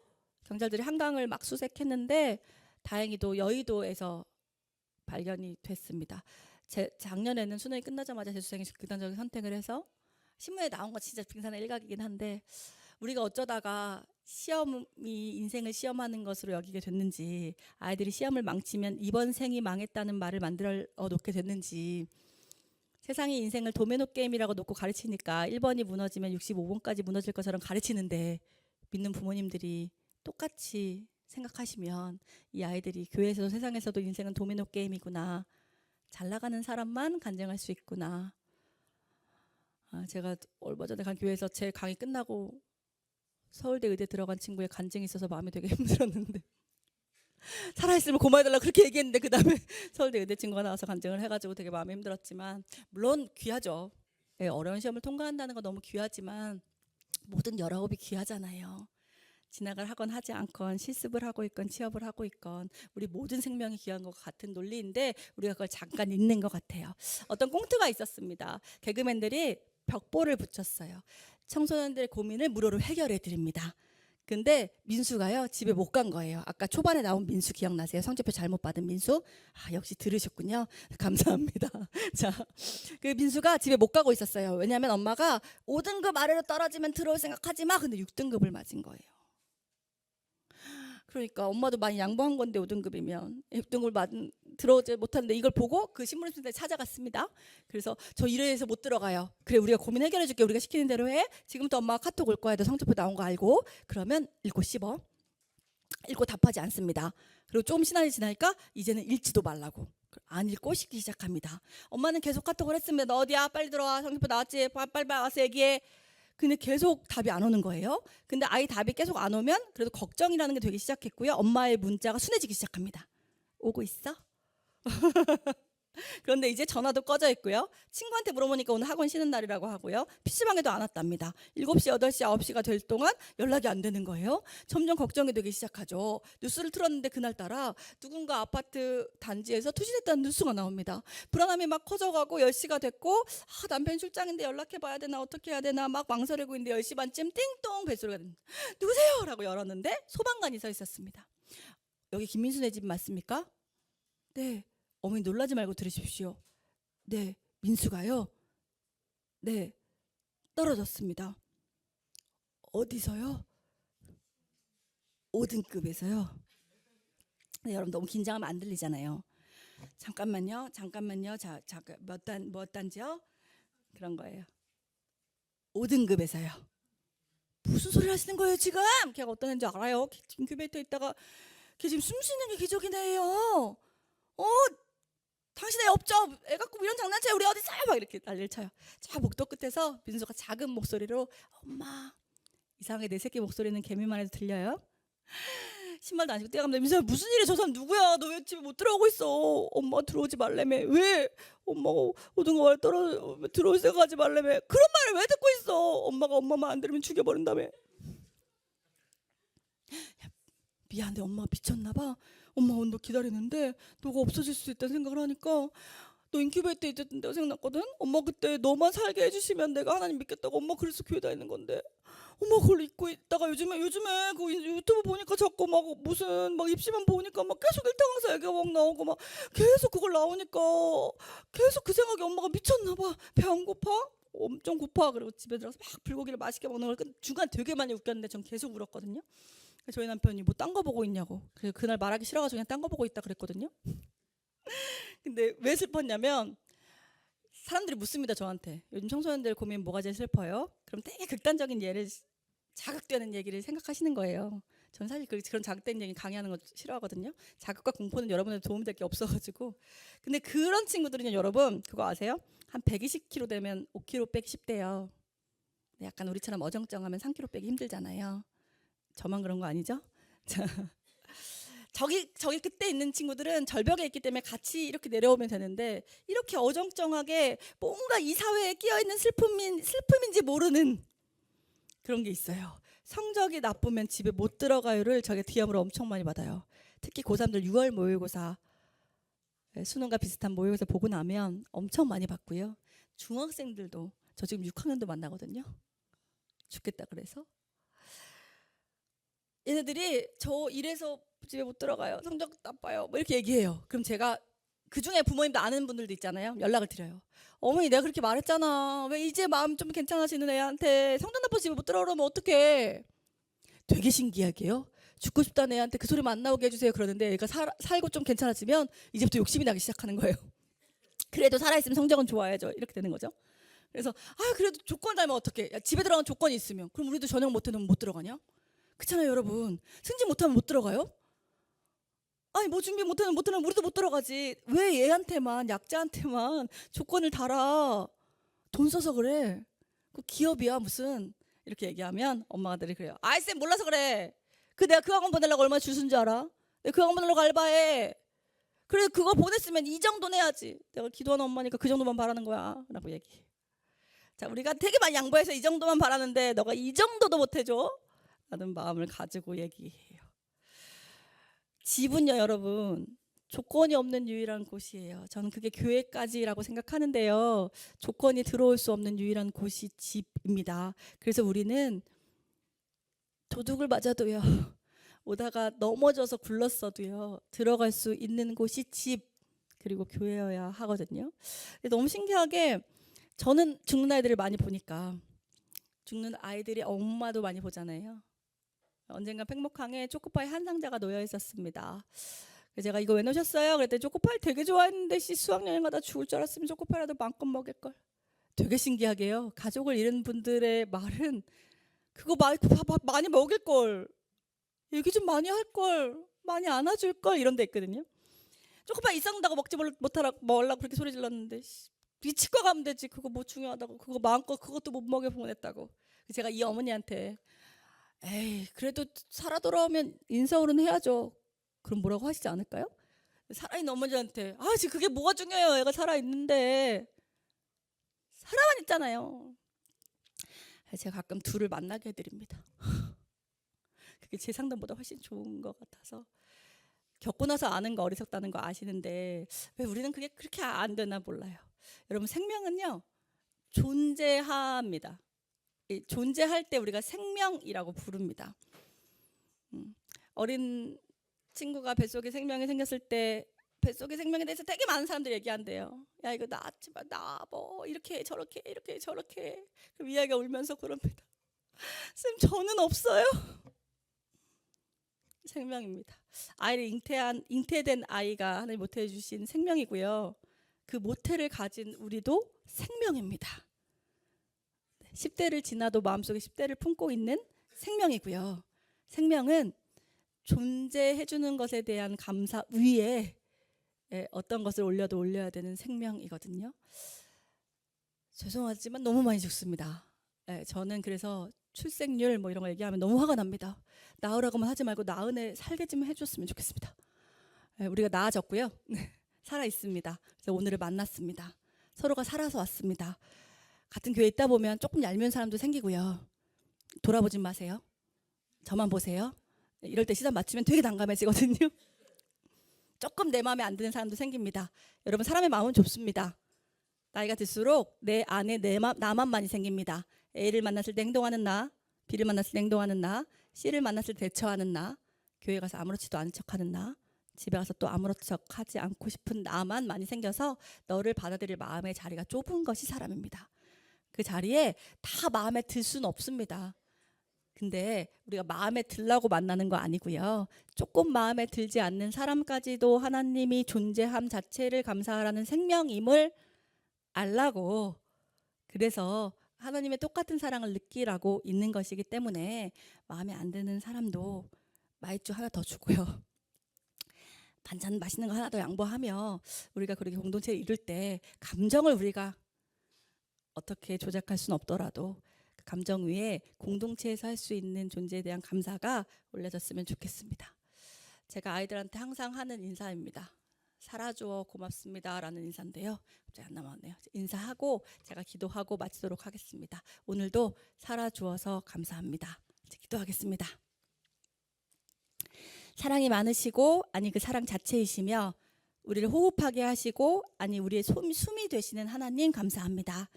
경찰들이 한강을 막 수색했는데 다행히도 여의도에서 발견이 됐습니다. 작년에는 수능이 끝나자마자 재수생이 극단적인 선택을 해서 신문에 나온 건 진짜 빙산의 일각이긴 한데 우리가 어쩌다가 시험이 인생을 시험하는 것으로 여기게 됐는지 아이들이 시험을 망치면 이번 생이 망했다는 말을 만들어 놓게 됐는지 세상이 인생을 도미노 게임이라고 놓고 가르치니까 1번이 무너지면 65번까지 무너질 것처럼 가르치는데 믿는 부모님들이 똑같이 생각하시면 이 아이들이 교회에서도 세상에서도 인생은 도미노 게임이구나. 잘 나가는 사람만 간증할 수 있구나. 제가 얼마 전에 간 교회에서 제 강의 끝나고 서울대 의대 들어간 친구의 간증이 있어서 마음이 되게 힘들었는데 살아있으면 고마워해달라고 그렇게 얘기했는데 그 다음에 서울대 의대 친구가 나와서 간증을 해가지고 되게 마음이 힘들었지만 물론 귀하죠. 네, 어려운 시험을 통과한다는 건 너무 귀하지만 모든 열아홉이 귀하잖아요. 진학을 하건 하지 않건 실습을 하고 있건 취업을 하고 있건 우리 모든 생명이 귀한 것 같은 논리인데 우리가 그걸 잠깐 잊는 것 같아요. 어떤 꽁트가 있었습니다. 개그맨들이 벽보를 붙였어요. 청소년들의 고민을 무료로 해결해 드립니다. 근데 민수가요 집에 못 간 거예요. 아까 초반에 나온 민수 기억나세요? 성적표 잘못 받은 민수? 역시 들으셨군요. 감사합니다. 자, 그 민수가 집에 못 가고 있었어요. 왜냐하면 엄마가 5등급 아래로 떨어지면 들어올 생각하지 마. 근데 6등급을 맞은 거예요. 그러니까 엄마도 많이 양보한 건데 5등급이면 6등급을 들어오지 못하는데 이걸 보고 그 신문센터에 찾아갔습니다. 그래서 저 이래서 못 들어가요. 그래 우리가 고민 해결해 줄게. 우리가 시키는 대로 해. 지금부터 엄마가 카톡 올 거야. 너 성적표 나온 거 알고. 그러면 읽고 씹어. 읽고 답하지 않습니다. 그리고 좀 시간이 지나니까 이제는 읽지도 말라고. 안 읽고 씹기 시작합니다. 엄마는 계속 카톡을 했습니다. 너 어디야? 빨리 들어와. 성적표 나왔지? 빨리 와서 얘기해. 근데 계속 답이 안 오는 거예요. 근데 아이 답이 계속 안 오면 그래도 걱정이라는 게 되기 시작했고요. 엄마의 문자가 순해지기 시작합니다. 오고 있어? 그런데 이제 전화도 꺼져 있고요. 친구한테 물어보니까 오늘 학원 쉬는 날이라고 하고요. PC방에도 안 왔답니다. 7시, 8시, 9시가 될 동안 연락이 안 되는 거예요. 점점 걱정이 되기 시작하죠. 뉴스를 틀었는데 그날따라 누군가 아파트 단지에서 투시됐다는 뉴스가 나옵니다. 불안함이 막 커져가고 10시가 됐고 남편 출장인데 연락해봐야 되나 어떻게 해야 되나 막 망설이고 있는데 10시 반쯤 띵동 벨소리가 됩니다. 누구세요? 라고 열었는데 소방관이 서 있었습니다. 여기 김민수네 집 맞습니까? 네. 어머니 놀라지 말고 들으십시오. 네, 민수가요. 네, 떨어졌습니다. 어디서요? 5등급에서요. 네, 여러분 너무 긴장하면 안 들리잖아요. 잠깐만요. 자, 몇 단지요? 그런 거예요. 5등급에서요. 무슨 소리를 하시는 거예요 지금? 걔가 어떤 애인지 알아요? 인큐베이터에 있다가 걔 지금 숨 쉬는 게 기적이네요. 당신 애 없죠? 애 갖고 이런 장난쳐요? 우리 어디 있어요? 막 이렇게 난리를 쳐요. 저 목도 끝에서 민수가 작은 목소리로 엄마, 이상하게 내 새끼 목소리는 개미만 해도 들려요. 신발도 안 신고 뛰어갑니다. 민수야 무슨 일이야? 저 사람 누구야? 너 왜 집에 못 들어오고 있어? 엄마 들어오지 말래매. 왜? 엄마가 오든가 말 떨어 들어올 생각하지 말래매. 그런 말을 왜 듣고 있어? 엄마가 엄마 말 안 들으면 죽여버린다며. 미안한데 엄마 미쳤나 봐. 엄마 너 기다리는데 너가 없어질 수 있다는 생각을 하니까 너 인큐베이터에 있었던 때가 생각났거든. 엄마 그때 너만 살게 해주시면 내가 하나님 믿겠다고 엄마 그래서 교회 다니는 건데 엄마 그걸 잊고 있다가 요즘에 그 유튜브 보니까 자꾸 막 무슨 막 입시만 보니까 막 계속 일타강사 얘기가 막 나오고 막 계속 그걸 나오니까 계속 그 생각에 엄마가 미쳤나 봐. 배 안 고파? 엄청 고파. 그리고 집에 들어가서 막 불고기를 맛있게 먹는 걸 중간 되게 많이 웃겼는데 전 계속 울었거든요. 저희 남편이 뭐 딴 거 보고 있냐고. 그날 말하기 싫어가지고 그냥 딴 거 보고 있다 그랬거든요. 근데 왜 슬펐냐면 사람들이 묻습니다 저한테. 요즘 청소년들 고민 뭐가 제일 슬퍼요? 그럼 되게 극단적인 예를 자극되는 얘기를 생각하시는 거예요. 전 사실 그런 자극된 얘기 강의하는 거 싫어하거든요. 자극과 공포는 여러분한테 도움이 될 게 없어가지고. 근데 그런 친구들은요 여러분 그거 아세요? 한 120kg 되면 5kg 빼기 쉽대요. 약간 우리처럼 어정쩡하면 3kg 빼기 힘들잖아요. 저만 그런 거 아니죠? 저기 끝에 있는 친구들은 절벽에 있기 때문에 같이 이렇게 내려오면 되는데 이렇게 어정쩡하게 뭔가 이 사회에 끼어있는 슬픔인지 모르는 그런 게 있어요. 성적이 나쁘면 집에 못 들어가요를 저게 DM으로 엄청 많이 받아요. 특히 고3들 6월 모의고사 수능과 비슷한 모의고사 보고 나면 엄청 많이 받고요. 중학생들도 저 지금 6학년도 만나거든요. 죽겠다 그래서 얘네들이 저 이래서 집에 못 들어가요. 성적 나빠요. 뭐 이렇게 얘기해요. 그럼 제가 그중에 부모님도 아는 분들도 있잖아요. 연락을 드려요. 어머니 내가 그렇게 말했잖아. 왜 이제 마음 좀 괜찮아지는 애한테 성적 나빠서 집에 못 들어오면 어떡해. 되게 신기하게요. 죽고 싶다는 애한테 그 소리만 안 나오게 해주세요. 그러는데 애가 살고 좀 괜찮아지면 이제부터 욕심이 나기 시작하는 거예요. 그래도 살아있으면 성적은 좋아야죠. 이렇게 되는 거죠. 그래서 그래도 조건 달면 어떡해. 야, 집에 들어가는 조건이 있으면 그럼 우리도 저녁 못해놓으면 못 들어가냐? 그렇잖아요 여러분. 승진 못하면 못 들어가요? 아니 뭐 준비 못하면 우리도 못 들어가지. 왜 얘한테만 약자한테만 조건을 달아. 돈 써서 그래. 그 기업이야 무슨. 이렇게 얘기하면 엄마들이 그래요. 아이 쌤 몰라서 그래. 내가 그 학원 보내려고 얼마나 줄 쓴 줄 알아? 내가 그 학원 보내려고 알바해. 그래 그거 보냈으면 이 정도 내야지. 내가 기도하는 엄마니까 그 정도만 바라는 거야 라고 얘기해. 자 우리가 되게 많이 양보해서 이 정도만 바라는데 너가 이 정도도 못해줘? 라는 마음을 가지고 얘기해요. 집은요 여러분 조건이 없는 유일한 곳이에요. 저는 그게 교회까지라고 생각하는데요. 조건이 들어올 수 없는 유일한 곳이 집입니다. 그래서 우리는 도둑을 맞아도요 오다가 넘어져서 굴렀어도요 들어갈 수 있는 곳이 집 그리고 교회여야 하거든요. 너무 신기하게 저는 죽는 아이들을 많이 보니까 죽는 아이들이 엄마도 많이 보잖아요. 언젠가 팽목항에 초코파이 한 상자가 놓여 있었습니다. 제가 이거 왜 놓으셨어요? 그랬더니 초코파이 되게 좋아했는데 수학여행 가다 죽을 줄 알았으면 초코파이라도 마음껏 먹을걸. 되게 신기하게요. 가족을 잃은 분들의 말은 그거 많이 먹일걸. 얘기 좀 많이 할걸. 많이 안아줄걸. 이런 데 있거든요. 초코파이 이상다고 먹지 말라고 그렇게 소리 질렀는데 치과 가면 되지. 그거 뭐 중요하다고. 그거 마음껏 그것도 못 먹여 보냈다고. 제가 이 어머니한테 에이 그래도 살아 돌아오면 인사오른 해야죠. 그럼 뭐라고 하시지 않을까요? 살아있는 어머니한테 지금 그게 뭐가 중요해요. 애가 살아있는데 살아만 있잖아요. 제가 가끔 둘을 만나게 해드립니다. 그게 제 상담보다 훨씬 좋은 것 같아서. 겪고 나서 아는 거 어리석다는 거 아시는데 왜 우리는 그게 그렇게 안 되나 몰라요. 여러분 생명은요 존재합니다. 존재할 때 우리가 생명이라고 부릅니다. 어린 친구가 뱃속에 생명이 생겼을 때 뱃속에 생명에 대해서 되게 많은 사람들이 얘기한대요. 야 이거 낳았지 마, 낳아 뭐 이렇게 저렇게 그럼 이 아이가 울면서 그럽니다. 쌤 저는 없어요. 생명입니다. 아이를 잉태된 아이가 하나님 모태해 주신 생명이고요. 그 모태를 가진 우리도 생명입니다. 10대를 지나도 마음속에 10대를 품고 있는 생명이고요. 생명은 존재해 주는 것에 대한 감사 위에 어떤 것을 올려도 올려야 되는 생명이거든요. 죄송하지만 너무 많이 죽습니다. 저는 그래서 출생률 뭐 이런 거 얘기하면 너무 화가 납니다. 낳으라고만 하지 말고 낳은 애 살게 좀 해줬으면 좋겠습니다. 우리가 나아졌고요. 살아 있습니다. 그래서 오늘을 만났습니다. 서로가 살아서 왔습니다. 같은 교회에 있다 보면 조금 얄미운 사람도 생기고요. 돌아보지 마세요. 저만 보세요. 이럴 때 시선 맞추면 되게 난감해지거든요. 조금 내 마음에 안 드는 사람도 생깁니다. 여러분, 사람의 마음은 좁습니다. 나이가 들수록 내 안에 나만 많이 생깁니다. A를 만났을 때 행동하는 나, B를 만났을 때 행동하는 나, C를 만났을 때 대처하는 나, 교회 가서 아무렇지도 않은 척하는 나, 집에 가서 또 아무렇지 척하지 않고 싶은 나만 많이 생겨서 너를 받아들일 마음의 자리가 좁은 것이 사람입니다. 그 자리에 다 마음에 들 수는 없습니다. 근데 우리가 마음에 들라고 만나는 거 아니고요. 조금 마음에 들지 않는 사람까지도 하나님이 존재함 자체를 감사하라는 생명임을 알라고, 그래서 하나님의 똑같은 사랑을 느끼라고 있는 것이기 때문에 마음에 안 드는 사람도 마이쮸 하나 더 주고요. 반찬 맛있는 거 하나 더 양보하며 우리가 그렇게 공동체를 이룰 때 감정을 우리가 어떻게 조작할 수는 없더라도 그 감정 위에 공동체에서 할 수 있는 존재에 대한 감사가 올려졌으면 좋겠습니다. 제가 아이들한테 항상 하는 인사입니다. 살아주어 고맙습니다 라는 인사인데요. 갑자기 안 남았네요. 인사하고 제가 기도하고 마치도록 하겠습니다. 오늘도 살아주어서 감사합니다. 이제 기도하겠습니다. 사랑이 많으시고 아니 그 사랑 자체이시며 우리를 호흡하게 하시고 아니 우리의 숨이 되시는 하나님 감사합니다.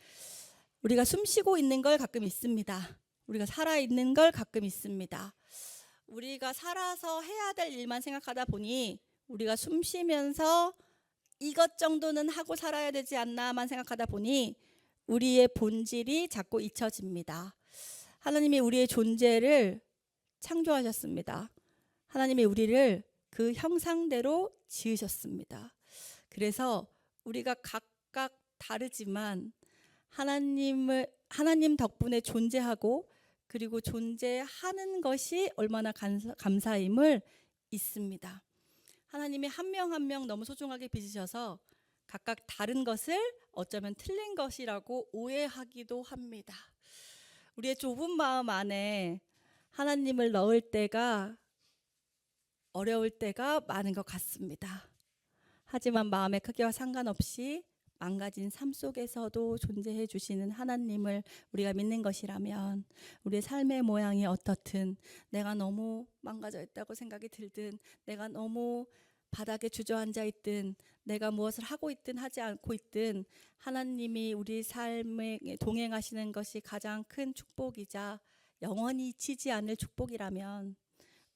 우리가 숨 쉬고 있는 걸 가끔 있습니다. 우리가 살아있는 걸 가끔 있습니다. 우리가 살아서 해야 될 일만 생각하다 보니 우리가 숨 쉬면서 이것 정도는 하고 살아야 되지 않나만 생각하다 보니 우리의 본질이 자꾸 잊혀집니다. 하나님이 우리의 존재를 창조하셨습니다. 하나님이 우리를 그 형상대로 지으셨습니다. 그래서 우리가 각각 다르지만 하나님 덕분에 존재하고 그리고 존재하는 것이 얼마나 감사임을 잊습니다. 하나님이 한 명 한 명 너무 소중하게 빚으셔서 각각 다른 것을 어쩌면 틀린 것이라고 오해하기도 합니다. 우리의 좁은 마음 안에 하나님을 넣을 때가 어려울 때가 많은 것 같습니다. 하지만 마음의 크기와 상관없이 망가진 삶 속에서도 존재해 주시는 하나님을 우리가 믿는 것이라면 우리의 삶의 모양이 어떻든 내가 너무 망가져 있다고 생각이 들든 내가 너무 바닥에 주저앉아 있든 내가 무엇을 하고 있든 하지 않고 있든 하나님이 우리 삶에 동행하시는 것이 가장 큰 축복이자 영원히 잊히지 않을 축복이라면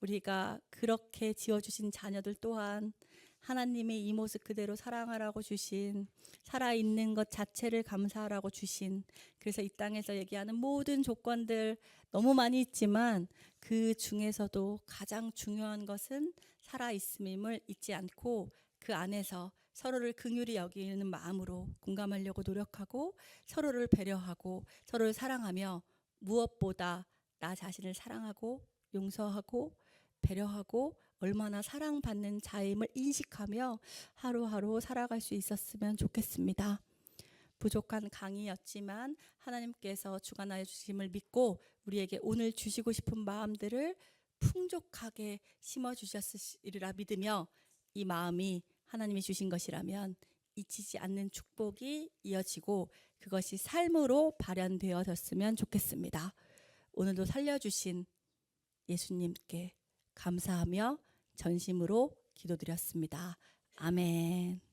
우리가 그렇게 지어주신 자녀들 또한 하나님이 이 모습 그대로 사랑하라고 주신 살아있는 것 자체를 감사하라고 주신 그래서 이 땅에서 얘기하는 모든 조건들 너무 많이 있지만 그 중에서도 가장 중요한 것은 살아있음임을 잊지 않고 그 안에서 서로를 긍휼히 여기는 마음으로 공감하려고 노력하고 서로를 배려하고 서로를 사랑하며 무엇보다 나 자신을 사랑하고 용서하고 배려하고 얼마나 사랑받는 자임을 인식하며 하루하루 살아갈 수 있었으면 좋겠습니다. 부족한 강의였지만 하나님께서 주관하여 주심을 믿고 우리에게 오늘 주시고 싶은 마음들을 풍족하게 심어주셨으리라 믿으며 이 마음이 하나님이 주신 것이라면 잊히지 않는 축복이 이어지고 그것이 삶으로 발현되어졌으면 좋겠습니다. 오늘도 살려주신 예수님께 감사하며 전심으로 기도드렸습니다. 아멘.